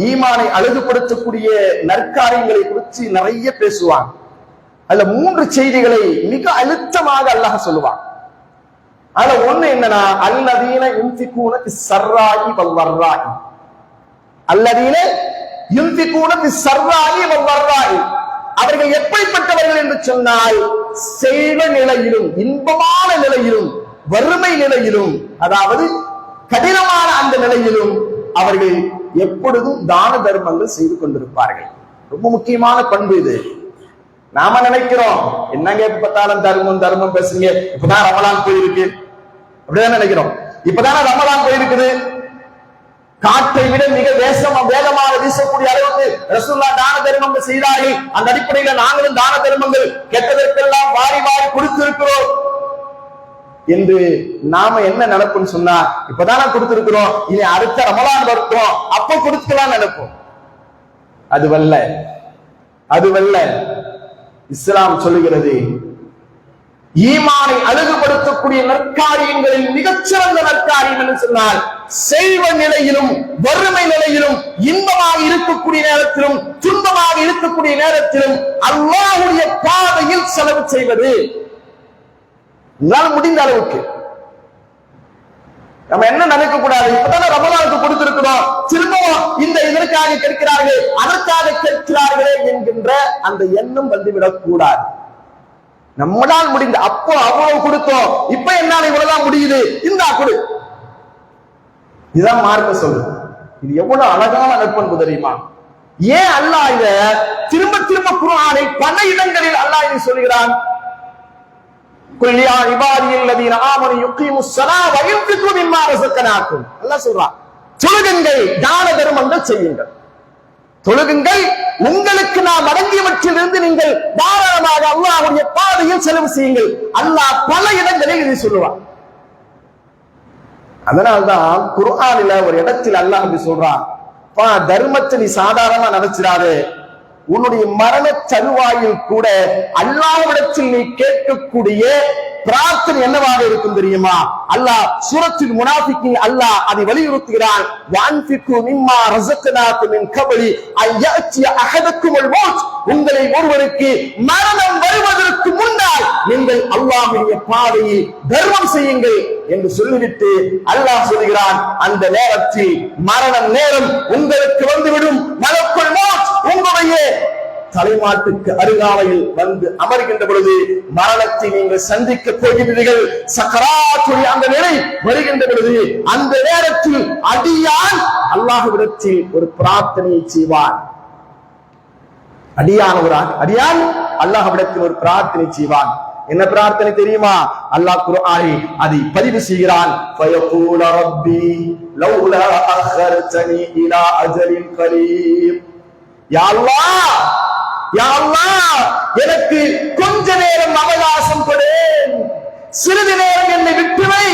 B: ஈமானை அழகுபடுத்தக்கூடிய நற்காரியங்களை குறித்து நிறைய பேசுவான். அதுல 3 செய்திகளை மிக அழுத்தமாக அல்லாஹ் சொல்லுவான். அதுல ஒண்ணு என்னன்னா, அல்லதீன யுன்ஃபிகூன பிஸ்ஸர்ராஇ வல்வர்ராஇ. அல்லதீன யுன்ஃபிகூன பிஸ்ஸர்ராஇ வல்வர்ராஇ. அவர்கள் எப்படிப்பட்டவர்கள் என்று சொன்னால், செல்வ நிலையிலும் இன்பமான நிலையிலும் வறுமை நிலையிலும், அதாவது கடினமான அந்த நிலையிலும் அவர்கள் எப்பொழுதும் தான தர்மங்கள் செய்து கொண்டிருப்பார்கள். ரொம்ப முக்கியமான பண்பு இது. நாம நினைக்கிறோம், என்னங்க எப்ப பார்த்தாலும் தர்மம் தர்மம் பேசுறீங்க, இப்பதான் ரமலான் போயிருக்கு அப்படிதான் நினைக்கிறோம். இப்பதானே ரமலான் போயிருக்குது, காற்றை விட மிக வேகமாக வீசக்கூடிய அளவுக்கு ரசூலுல்லாஹ் தான தர்மங்கள் செய்தார்கள். அந்த அடிப்படையில் நாங்களும் தான தர்மங்கள் கெட்டதற்கெல்லாம் வாரி வாரி கொடுத்திருக்கிறோம் என்று நாம என்ன நினைப்போம் சொன்னா, இப்பதானே கொடுத்திருக்கிறோம், இனி அடுத்த ரமலான் வருகிறோம் அப்ப கொடுக்கலாம் நினைப்போம். அதுவல்ல, அதுவல்ல. இஸ்லாம் சொல்லுகிறது, ஈமானை அழகுபடுத்தக்கூடிய நற்காரியங்களில் மிகச்சிறந்த நற்காரியம் என்று சொன்னால், செல்வ நிலையிலும் வறுமை நிலையிலும் இன்பமாக இருக்கக்கூடிய நேரத்திலும் துன்பமாக இருக்கக்கூடிய நேரத்திலும் அல்லாஹ்வுடைய பாதையில் செலவு செய்வது. முடிந்த அளவுக்கு நம்ம என்ன நினைக்க கூடாது, இப்பதான ரமலானுக்கு கொடுத்திருக்கிறோம், திரும்பவும் இந்த இதற்காக கேட்கிறார்கள் அதற்காக கேட்கிறார்களே என்கின்ற அந்த எண்ணம் வந்துவிடக் கூடாது. நம்மளால் முடிந்த அப்போ அவ்வளவு கொடுத்தோம், இப்ப என்னால இவ்வளவுதான் முடியுது, இந்தா கொடு. இதுதான் மார்க்க சொல்லுது. இது எவ்வளவு அழகான நற்பண்பு தெரியுமா? ஏன் அல்லாஹ் இத திரும்ப திரும்ப குர்ஆனில் பல இடங்களில் அல்லாஹ் இதை சொல்கிறான். குல் யா இபாதியல்லதீன ஆமனு யுகீமுஸ் ஸலாத வ யுன்ஃபிகு மிம்மா ரஸக்னாகும். அல்லாஹ் சொல்றான், தொழுகுங்கள், தான தர்மங்கள் செய்யுங்கள். தொழுகுங்கள், உங்களுக்கு நாம் அடங்கியவற்றிலிருந்து நீங்கள் தாராளமாக அல்லாஹ்வுடைய பாதையில் செலவு செய்யுங்கள். அல்லாஹ் பல இடங்களில் இதை சொல்லுவான். அதனால்தான் குர்ஆனில ஒரு இடத்தில் அல்லாஹ் அப்படி சொல்றான், தர்மத்தை நீ சாதாரணமா நினைச்சிடாதே, உன்னுடைய மரண தருவாயில் கூட அல்லாஹ்விடத்தில் நீ கேட்கக்கூடிய பிரார்த்தனை என்னவாக இருக்கும் தெரியுமா? அல்லாஹ் சூரத்துல் முனாஃபிகீன் அல்லாஹ் அதை வலியுறுத்துகிறான். வஅன்ஃபிகு மிம்மா ரஸக்னாகும் மின் கப்லி அன் யஅத்திய அஹதக்குமுல் மௌத். உங்களை ஒருவருக்கு மரணம் வருவதற்கு முன்னால் நீங்கள் அல்லாஹ்வுடைய பாதையில் தர்மம் செய்யுங்கள் என்று சொல்லிவிட்டு அல்லாஹ் சொல்கிறான், அந்த நேரத்தில் மரண நேரம் உங்களுக்கு வந்துவிடும். மலக்குல் மௌத் உங்களுடைய தலைமாட்டுக்கு அருகாமையில் வந்து அமர்கின்ற பொழுது மரணத்தை நீங்கள் சந்திக்க போகிறீர்கள். சக்கராத்துடைய அந்த நிலை வருகின்ற பொழுது அந்த நேரத்தில் அடியான் அல்லாஹ்விடத்தில் ஒரு பிரார்த்தனையை செய்வான். அடியான் அல்லாஹ்விடத்தில் ஒரு பிரார்த்தனை செய்வான். என்ன பிரார்த்தனை தெரியுமா? அல்லாஹ் குர்ஆனில் அதை பதிவு செய்கிறான். ஃபயகூல ரப்பி லௌலா அഖர்தனி இலா அஜலின் கரீம். யா அல்லாஹ், யா அல்லாஹ், எனக்கு கொஞ்ச நேரம் அவகாசம் கொடு, சிறிது நேரம் என்னை விட்டு வை.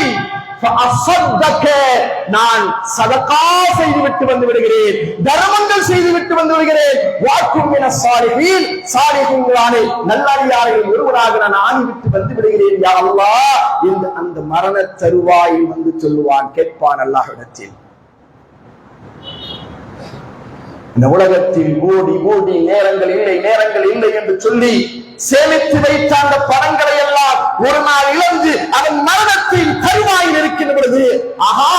B: நான் சதகா செய்து விட்டு வந்து விடுகிறேன், தர்மங்கள் செய்து விட்டு வந்து விடுகிறேன். வாக்கும் என சாலிஹீன், சாலிஹீன்களானே நல்லடியார்களில் ஒருவராக நான் ஆகிவிட்டு வந்து விடுகிறேன் யா அல்லாஹ் என்று அந்த மரண தருவாயில் வந்து சொல்லுவான், கேட்பான் அல்லாஹ்விடத்தில். இந்த உலகத்தில் ஓடி ஓடி நேரங்கள் இல்லை என்று சொல்லி சேமித்து வைத்த அந்த பணங்களை எல்லாம் ஒரு நாள் இழந்து அவன் மரணத்தின் தருவாயில் இருக்கின்ற பொழுது, ஆஹா,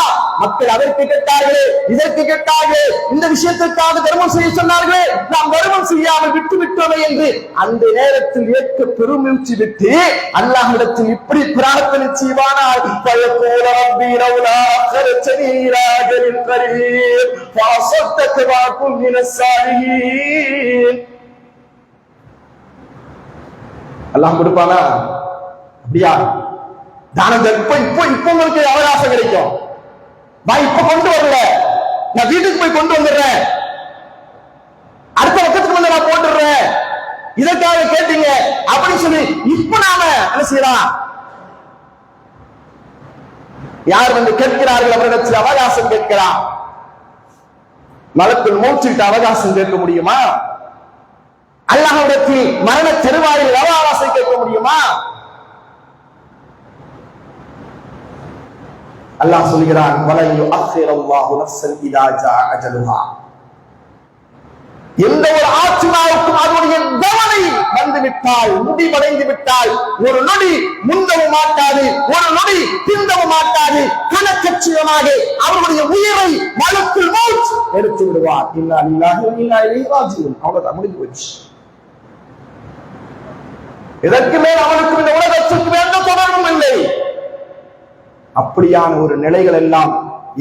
B: மக்கள் அதற்கு கேட்டார்களே, இதற்கு கேட்டார்களே, இந்த விஷயத்திற்காக தர்மம் செய்ய சொன்னார்களே, நாம் தர்மம் செய்யாமல் விட்டு விட்டோமே என்று அந்த நேரத்தில் ஏற்க பெருமூச்சு விட்டு அல்லாஹ்விடத்தில் இப்படி பிரார்த்தனை செய்வானால், ஃபயகூல ரப்பி லௌலா அഖர்தனி இலா அஜலின் கரீம் ஃபஅஸதக வஅகும் மினஸ் சாலிஹீன். அல்லாஹ் கொடுப்பானா? அப்படியா? தானங்கள் இப்ப உங்களுக்கு அவகாசம் கிடைக்கும். நான் இப்ப கொண்டு வரல, நான் வீட்டுக்கு போய் கொண்டு வந்துடுறேன், அடுத்த பக்கத்துக்கு வந்து நான் போட்டுடுறேன், இதற்காக கேட்டீங்க அப்படின்னு சொல்லி இப்ப நாம என்ன செய்யலாம்? யார் வந்து கேட்கிறார்கள் அவரிடத்தில் அவகாசம் கேட்கிறார். மலக்குள் மௌத்திற்கு அவகாசம் கேட்க முடியுமா? அல்லாஹ்விடத்தில் மரண தருவாயில் அவகாசம் கேட்க முடியுமா? அல்லாஹ் சொல்கிறான், வலன் யுஅக்கிரல்லாஹு நஃப்ஸன் இதா ஜாஅ அஜலுஹா. எந்த ஒரு ஆத்மாவுக்கும் அதனுடைய தவணை வந்துவிட்டால், முடிவடைந்து விட்டால், ஒரு நொடி முந்தவும் மாட்டாது, ஒரு நொடி பிந்தவும் மாட்டாது. கணக்கச்சிதமாக அவருடைய உயிரை மலக்குல் மௌத் எடுத்து விடுவார். இன்னா லில்லாஹி வ இன்னா இலைஹி ராஜிஊன். அவ்வளவுதான், முடிஞ்சு போச்சு. இதற்கு மேல் அவனுக்கு இந்த உலகத்துக்கு எந்த தொடர்பும் இல்லை. அப்படியான ஒரு நிலைகள் எல்லாம்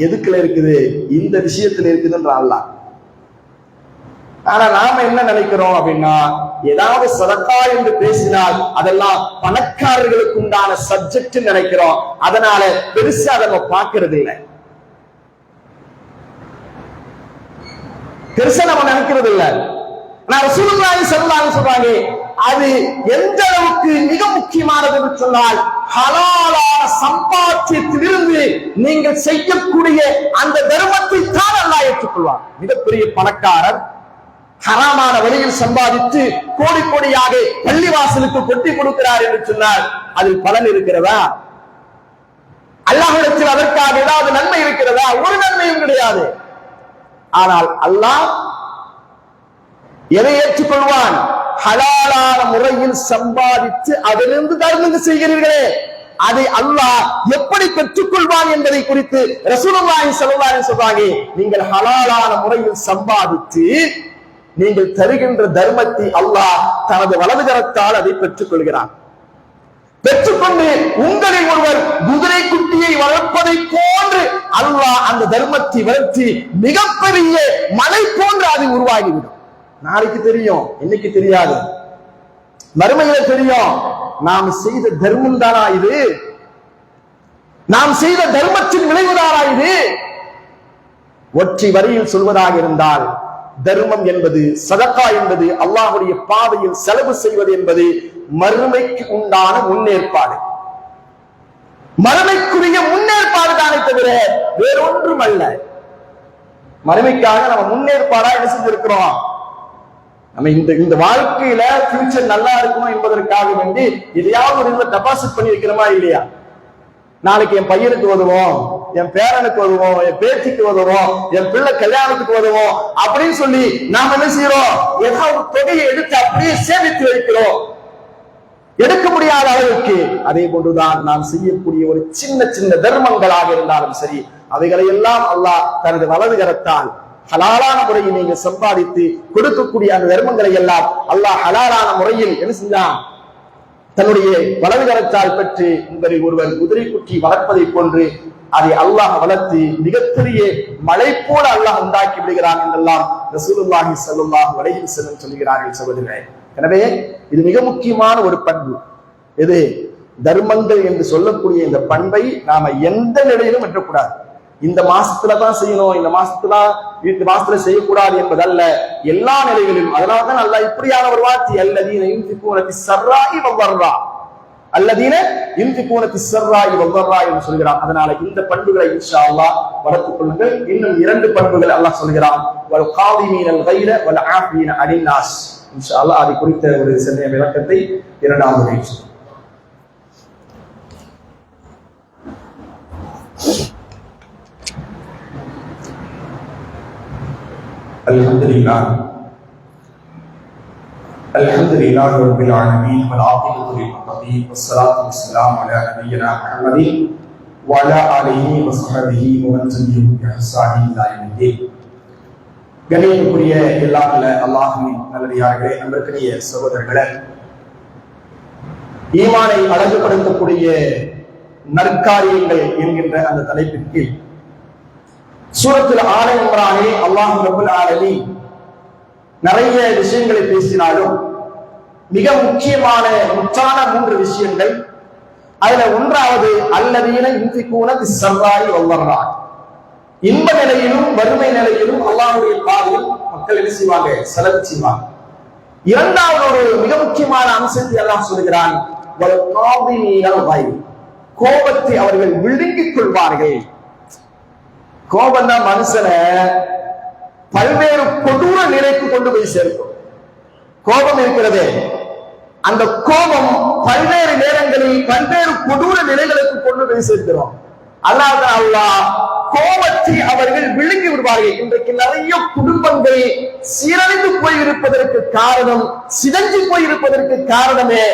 B: எதுக்குல இருக்குது? இந்த விஷயத்தில் இருக்குதுன்ற அல்லாஹ். ஆனா நாம என்ன நினைக்கிறோம் அப்படின்னா, ஏதாவது சதக்கா என்று பேசினால் அதெல்லாம் பணக்காரர்களுக்கு உண்டான சப்ஜெக்ட் நினைக்கிறோம். அதனால பெருசா அதை நம்ம பார்க்கறது இல்லை, பெருசா நம்ம நினைக்கிறது இல்லை. நான் ரசூலுல்லாஹி ஸல்லல்லாஹு அலைஹி சொல்றாங்க, அது எந்த அளவுக்கு மிக முக்கியமானது என்று சொன்னால், ஹலாலான சம்பாத்தியத்திலிருந்து நீங்கள் செய்யக்கூடிய அந்த தர்மத்தை தான் அல்லாஹ் ஏற்றுக்கொள்வார். மிகப்பெரிய பணக்காரர் ஹராமான வழியில் சம்பாதித்து கோடி கோடியாக பள்ளிவாசலுக்கு கொட்டி கொடுக்கிறார் என்று சொன்னால் அதில் பலன் இருக்கிறதா? அல்லாஹ்விடத்தில் அதற்காக ஏதாவது நன்மை இருக்கிறதா? ஒரு நன்மையும் கிடையாது. ஆனால் அல்லாஹ் எதை ஏற்றுக்கொள்வான்? ஹலாலான முறையில் சம்பாதித்து அதிலிருந்து தர்மம் செய்கிறீர்களே, அதை அல்லாஹ் எப்படி பெற்றுக்கொள்வான் என்பதை குறித்து ரசூலுல்லாஹி ஸல்லல்லாஹு அலைஹி சொல்றாங்க, நீங்கள் ஹலாலான முறையில் சம்பாதித்து நீங்கள் தருகின்ற தர்மத்தை அல்லாஹ் தனது வலது கரத்தால் அதை பெற்றுக் கொள்கிறான். பெற்றுக்கொண்டு உங்களில் ஒருவர் குதிரை குட்டியை வளர்ப்பதை போன்று அல்லாஹ் அந்த தர்மத்தை வளர்த்தி மிகப்பெரிய மலை போன்று அது உருவாகிவிடும். நாளைக்கு தெரியும், இன்னைக்கு தெரியாது, மறுமையில தெரியும். நாம் செய்த தர்மம் தானா இது? நாம் செய்த தர்மத்தின் விளைவுதானா இது? ஒற்றை வரியில் சொல்வதாக இருந்தால், தர்மம் என்பது, சதக்கா என்பது, அல்லாஹ்வுடைய பாதையில் செலவு செய்வது என்பது மறுமைக்கு உண்டான முன்னேற்பாடு, மறுமைக்குரிய முன்னேற்பாடு தானே தவிர வேறொன்றும் அல்ல. மறுமைக்காக நம்ம முன்னேற்பாடா என்ன செஞ்சிருக்கிறோம்? நம்ம இந்த வாழ்க்கையில ஃபியூச்சர் நல்லா இருக்கணும் என்பதற்காக வேண்டி எதையாவது ஒரு இதுல டெபாசிட் பண்ணி வைக்கிறோமா இல்லையா? நாளைக்கு என் பையனுக்கு உதவும், என் பேரனுக்கு உதவும், என் பேத்திக்கு உதவும், என் பிள்ளை கல்யாணத்துக்கு உதவும் அப்படின்னு சொல்லி நாம என்ன செய்யறோம்? ஏதாவது ஒரு தொகையை எடுத்து அப்படியே சேமித்து வைக்கிறோம், எடுக்க முடியாத அளவுக்கு. அதே போன்றுதான் நாம் செய்யக்கூடிய ஒரு சின்ன சின்ன தர்மங்களாக இருந்தாலும் சரி, அவைகளை எல்லாம் அல்லாஹ் தனது வலது கரத்தால் ஹலாலான முறையில் நீங்க சம்பாதித்து கொடுக்கக்கூடிய அந்த தர்மங்களை எல்லாம் அல்லாஹ் ஹலாலான முறையில் என்ன செஞ்சான்? தன்னுடைய வலது கரத்தால் பெற்று உங்களில் ஒருவர் குதிரை குட்டி வளர்ப்பதை போன்று அதை அல்லாஹ் வளர்த்து மிகப்பெரிய மலை போல அல்லாஹ் உண்டாக்கி விடுகிறான் என்றெல்லாம் ரசூலுல்லாஹி ஸல்லல்லாஹு அலைஹி வஸல்லம் சொல்கிறார்கள் சகோதரர்களே. எனவே இது மிக முக்கியமான ஒரு பண்பு. எது? தர்மங்கள் என்று சொல்லக்கூடிய இந்த பண்பை நாம எந்த நிலையிலும் வெட்டக்கூடாது. இந்த மாசத்துலதான் செய்யணும், இந்த மாசத்துல செய்யக்கூடாது என்பதல்ல, எல்லா நிலைகளிலும். அதனால்தான் அல்லாஹ் இப்படியான ஒரு வார்த்தை, அல்லதீன யுன்ஃபிகூன ஃபிஸ்ஸர்ராஇ வவ்வர்ரா, அல்லதீன யுன்ஃபிகூன ஃபிஸ்ஸர்ராஇ வவ்வர்ரா என்று சொல்கிறான். அதனால இந்த பண்புகளை இன்ஷா அல்லாஹ் வளர்த்துக் கொள்ளுங்கள். இன்னும் 2 பண்புகள் அல்லாஹ் சொல்கிறான், வல் காதிமீனல் கைர வல் ஆஃபீன அனின் நாஸ். இன்ஷா அல்லாஹ் அதை குறித்த ஒரு சிறிய விளக்கத்தை 2வது பேசுவோம். الحمد لله رب العالمين والعاقبة للمتقين والصلاة والسلام على نبينا محمد وعلى آله وصحبه ومن تبعهم بإحسان إلى يوم الدين. கண்ணியத்துக்குரிய எல்லாம் அல்லாஹ்வின் நல்லடியார்களே, அன்பிற்குரிய சகோதரர்களே, ஈமானை அழகுபடுத்தக்கூடிய நற்காரியங்கள் என்கின்ற அந்த தலைப்பிற்கு சூரத்துல் ஆல இம்ரானில் அல்லாஹ் ரப்பல் ஆலமீன் நிறைய விஷயங்களை பேசினாலும் மிக முக்கியமான முற்றான 3 விஷயங்கள். அதுல 1வது அல்லதீன யுன்ஃபிகூன ஃபிஸ்ஸர்ராஇ வவ்வர்ரா, இன்ப நிலையிலும் வறுமை நிலையிலும் அல்லாஹ்வுடைய பாதையில் மக்கள் என்ன செய்வாங்க? செலவு செய்வாங்க. இரண்டாவது ஒரு மிக முக்கியமான அம்சத்தை எல்லாம் சொல்கிறான், கோபத்தை அவர்கள் விழுங்கிக் கொள்வார்கள். கோபம் தான் மனுஷனை பல்வேறு கொடூர நிலைக்கு கொண்டு போய் சேர்க்கும். கோபம் இருக்கிறதே, அந்த கோபம் பல்வேறு நேரங்களில் பல்வேறு கொடூர நிலைகளுக்கு கொண்டு போய் சேர்க்கிறோம். அல்லாஹ் கோபத்தை அவர்கள் விழுங்கி விடுவார்கள். இன்றைக்கு நிறைய குடும்பங்கள் சீரழிந்து போயிருப்பதற்கு காரணம், சிதைஞ்சு போயிருப்பதற்கு காரணமே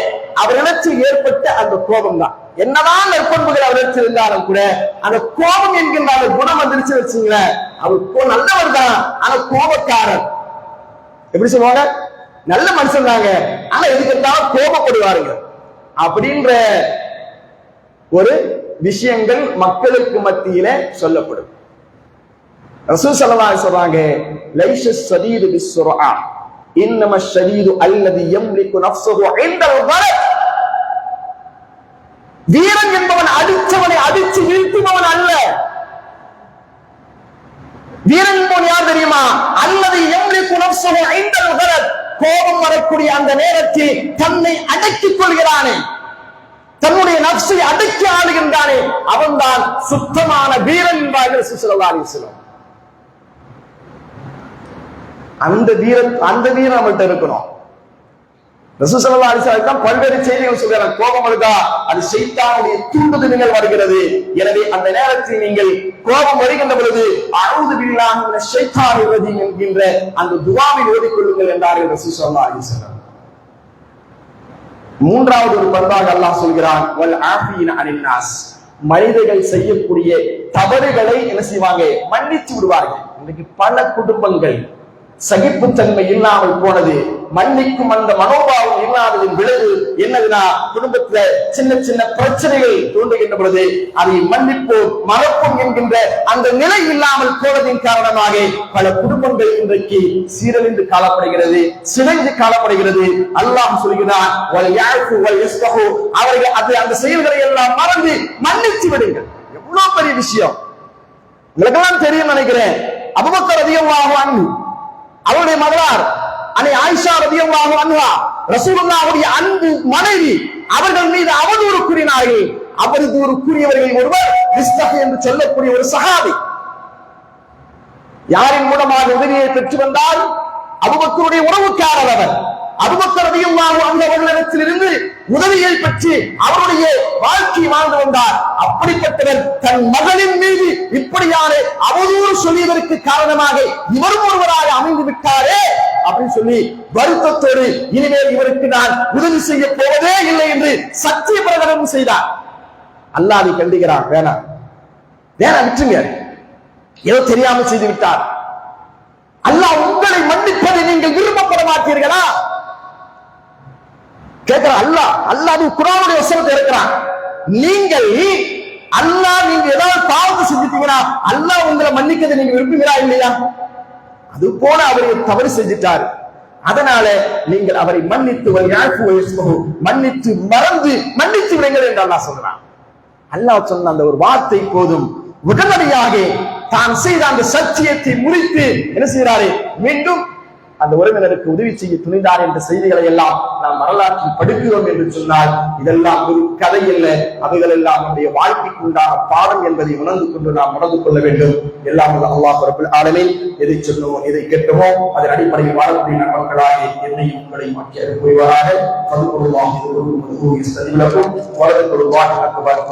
B: அவர்களிடத்தில் ஏற்பட்ட அந்த கோபம் தான். என்னதான் நற்பண்புகள் அவரிடத்தில் இருந்தாலும் கூட அந்த கோபம் என்கின்ற அந்த குணம் வந்துருச்சு வச்சுங்களேன், அவர் நல்லவர் தான், ஆனா கோபக்காரர். எப்படி சொல்லுவாங்க, நல்ல மனுஷன் தாங்க, ஆனா எதுக்கெல்லாம் கோபப்படுவாருங்க அப்படின்ற ஒரு விஷயங்கள் மக்களுக்கு மத்தியில சொல்லப்படும். ரசூல் ஸல்லல்லாஹு அலைஹி சொல்றாங்க, லைஸ ஷதீது பிஸ்ஸுர்ஆ இன்னம ஷதீது அல்லதி யம்லிகு நஃப்ஸஹு இன்தல் கலப். வீரன் என்பவன் அடிச்சவனை அடிச்சு வீழ்த்துபவன் அல்ல. வீரன் என்பவன் யார் தெரியுமா? அல்லதி யம்லிகு நஃப்ஸஹு இன்தல் கலப். கோபம் வரக்கூடிய அந்த நேரத்தில் தன்னை அடக்கிக் கொள்கிறானே, தன்னுடைய நஃப்ஸை அடக்கி ஆளுகின்றானே, அவன்தான் சுத்தமான வீரன் என்பார்கள் ரசூல் ஸல்லல்லாஹு அலைஹி வஸல்லம். அந்த வீரன் நம்மள்ட்ட இருக்கணும். ரசூல் ஸல்லல்லாஹு அலைஹி வஸல்லம் தான் பல்வேறு செய்திகள் சொல்றாங்க. கோபம் வருதா, அது ஷைத்தானுடைய தூண்டுதல்கள் வருகிறது. எனவே அந்த நேரத்தில் நீங்கள் கோபம் வருகின்ற பொழுது அஊது பில்லாஹி மினஷ் ஷைத்தானிர் ரஜீம் என்கின்ற அந்த துஆவை ஓதிக்கொள்ளுங்கள் என்றார்கள் ரசூல் ஸல்லல்லாஹு அலைஹி வஸல்லம். மூன்றாவது ஒரு பண்பாக அல்லாஹ் சொல்கிறான், வல் ஆஃபீன அனின் நாஸ். மனிதர்கள் செய்யக்கூடிய தவறுகளை என்ன செய்வாங்க, மன்னித்து விடுவார்கள். இன்றைக்கு பல குடும்பங்கள் சகிப்புத்தன்மை இல்லாமல் போனது, மன்னிக்கும் அந்த மனோபாவம் இல்லாததின் விளைவு என்னதுன்னா, குடும்பத்துல சின்ன சின்ன பிரச்சனைகள் தோன்றுகின்ற பொழுது அதை மன்னிப்போம் மறப்போம் என்கின்ற அந்த நிலை இல்லாமல் போனதின் காரணமாக பல குடும்பங்கள் இன்றைக்கு சீரழிந்து காணப்படுகிறது, சிதைந்து காணப்படுகிறது. அல்லாஹ் சொல்கிறான், அவர்கள் அந்த செயல்களை எல்லாம் மறந்து மன்னித்து விடுங்கள். எவ்வளவு பெரிய விஷயம் உங்களுக்கெல்லாம் தெரியும் நினைக்கிறேன். அபூபக்கர் ரலியல்லாஹு அன்ஹு அவருடைய மகளார் அன்னை ஆயிஷா ரலியல்லாஹு அன்ஹா ரசூலுல்லாஹ்வுடைய அன்பு மனைவி, அவர்கள் மீது அவதூறு கூறினார்கள். அவதூறு கூறியவர்கள் ஒருவர் மிஸ்தஹ் என்று சொல்லக்கூடிய ஒரு சஹாபி. யாரின் மூலமாக உதவியை பெற்று வந்தால் அபூபக்கருடைய உறவுக்காரர் அவர். அபூபக்கர் ரலியல்லாஹு அன்ஹு அவர்களிடத்திலிருந்து உதவியை பெற்று அவருடைய வாழ்க்கை வாழ்ந்து வந்தார். அப்படிப்பட்டவர் தன் மகளின் மீது இப்படியான அவதூறு சொல்லியதற்கு காரணமாக இவரும் ஒருவராக அமைந்து விட்டாரே அப்படின்னு சொல்லி வருத்தத்தோடு இனிமேல் இவருக்கு நான் உதவி செய்ய போவதே இல்லை என்று சத்திய பிரகடனம் செய்தார். அல்லாஹ் அதை கண்டிக்கிறான், வேணாம் வேணாம் விட்டுருங்க, ஏதோ தெரியாமல் செய்து விட்டார். அல்லாஹ் உங்களை மன்னிப்பதை நீங்கள் விரும்பப்பட மாட்டீர்களா கேட்கிற அல்லாஹ் குர்ஆனுடைய வசனத்தை இருக்கிறான். நீங்கள் நீங்க ஏதாவது பாவத்தை செஞ்சிட்டீங்கன்னா அல்லாஹ் உங்களை மன்னிக்கிறதை நீங்க விரும்புகிறா இல்லையா? அது போல அவர் தவறு செஞ்சிட்டார். அதனால நீங்கள் அவரை மன்னித்து மன்னித்து மறந்து மன்னித்து விடுங்கள் என்று அல்லாஹ் சொல்றான். அல்லாஹ் சொன்ன அந்த ஒரு வார்த்தை போதும், உடனடியாக தான் செய்த அந்த சத்தியத்தை முறித்து என்ன செய்கிறாரே, மீண்டும் அந்த உறவினருக்கு உதவி செய்ய துணிந்தார் என்ற செய்திகளை எல்லாம் நாம் வரலாற்றில் படிக்கிறோம் என்று சொன்னால் இதெல்லாம் ஒரு கதை இல்லை, அவைகள் எல்லாம் நம்முடைய வாழ்க்கைக்கு உண்டான பாடம் என்பதை உணர்ந்து கொண்டு நாம் உணர்ந்து கொள்ள வேண்டும். எல்லாம் அல்லாஹ் ரப்பல் ஆலமீன் எதை சொன்னோமோ எதை கேட்டோமோ அதன் அடிப்படையில் வாழக்கூடிய மக்களாக என்னையும் உங்களையும் ஆக்கியது புரிவாராக. ஃபதுகுல்லாஹி வலதுகுல்லாஹி அக்பர்.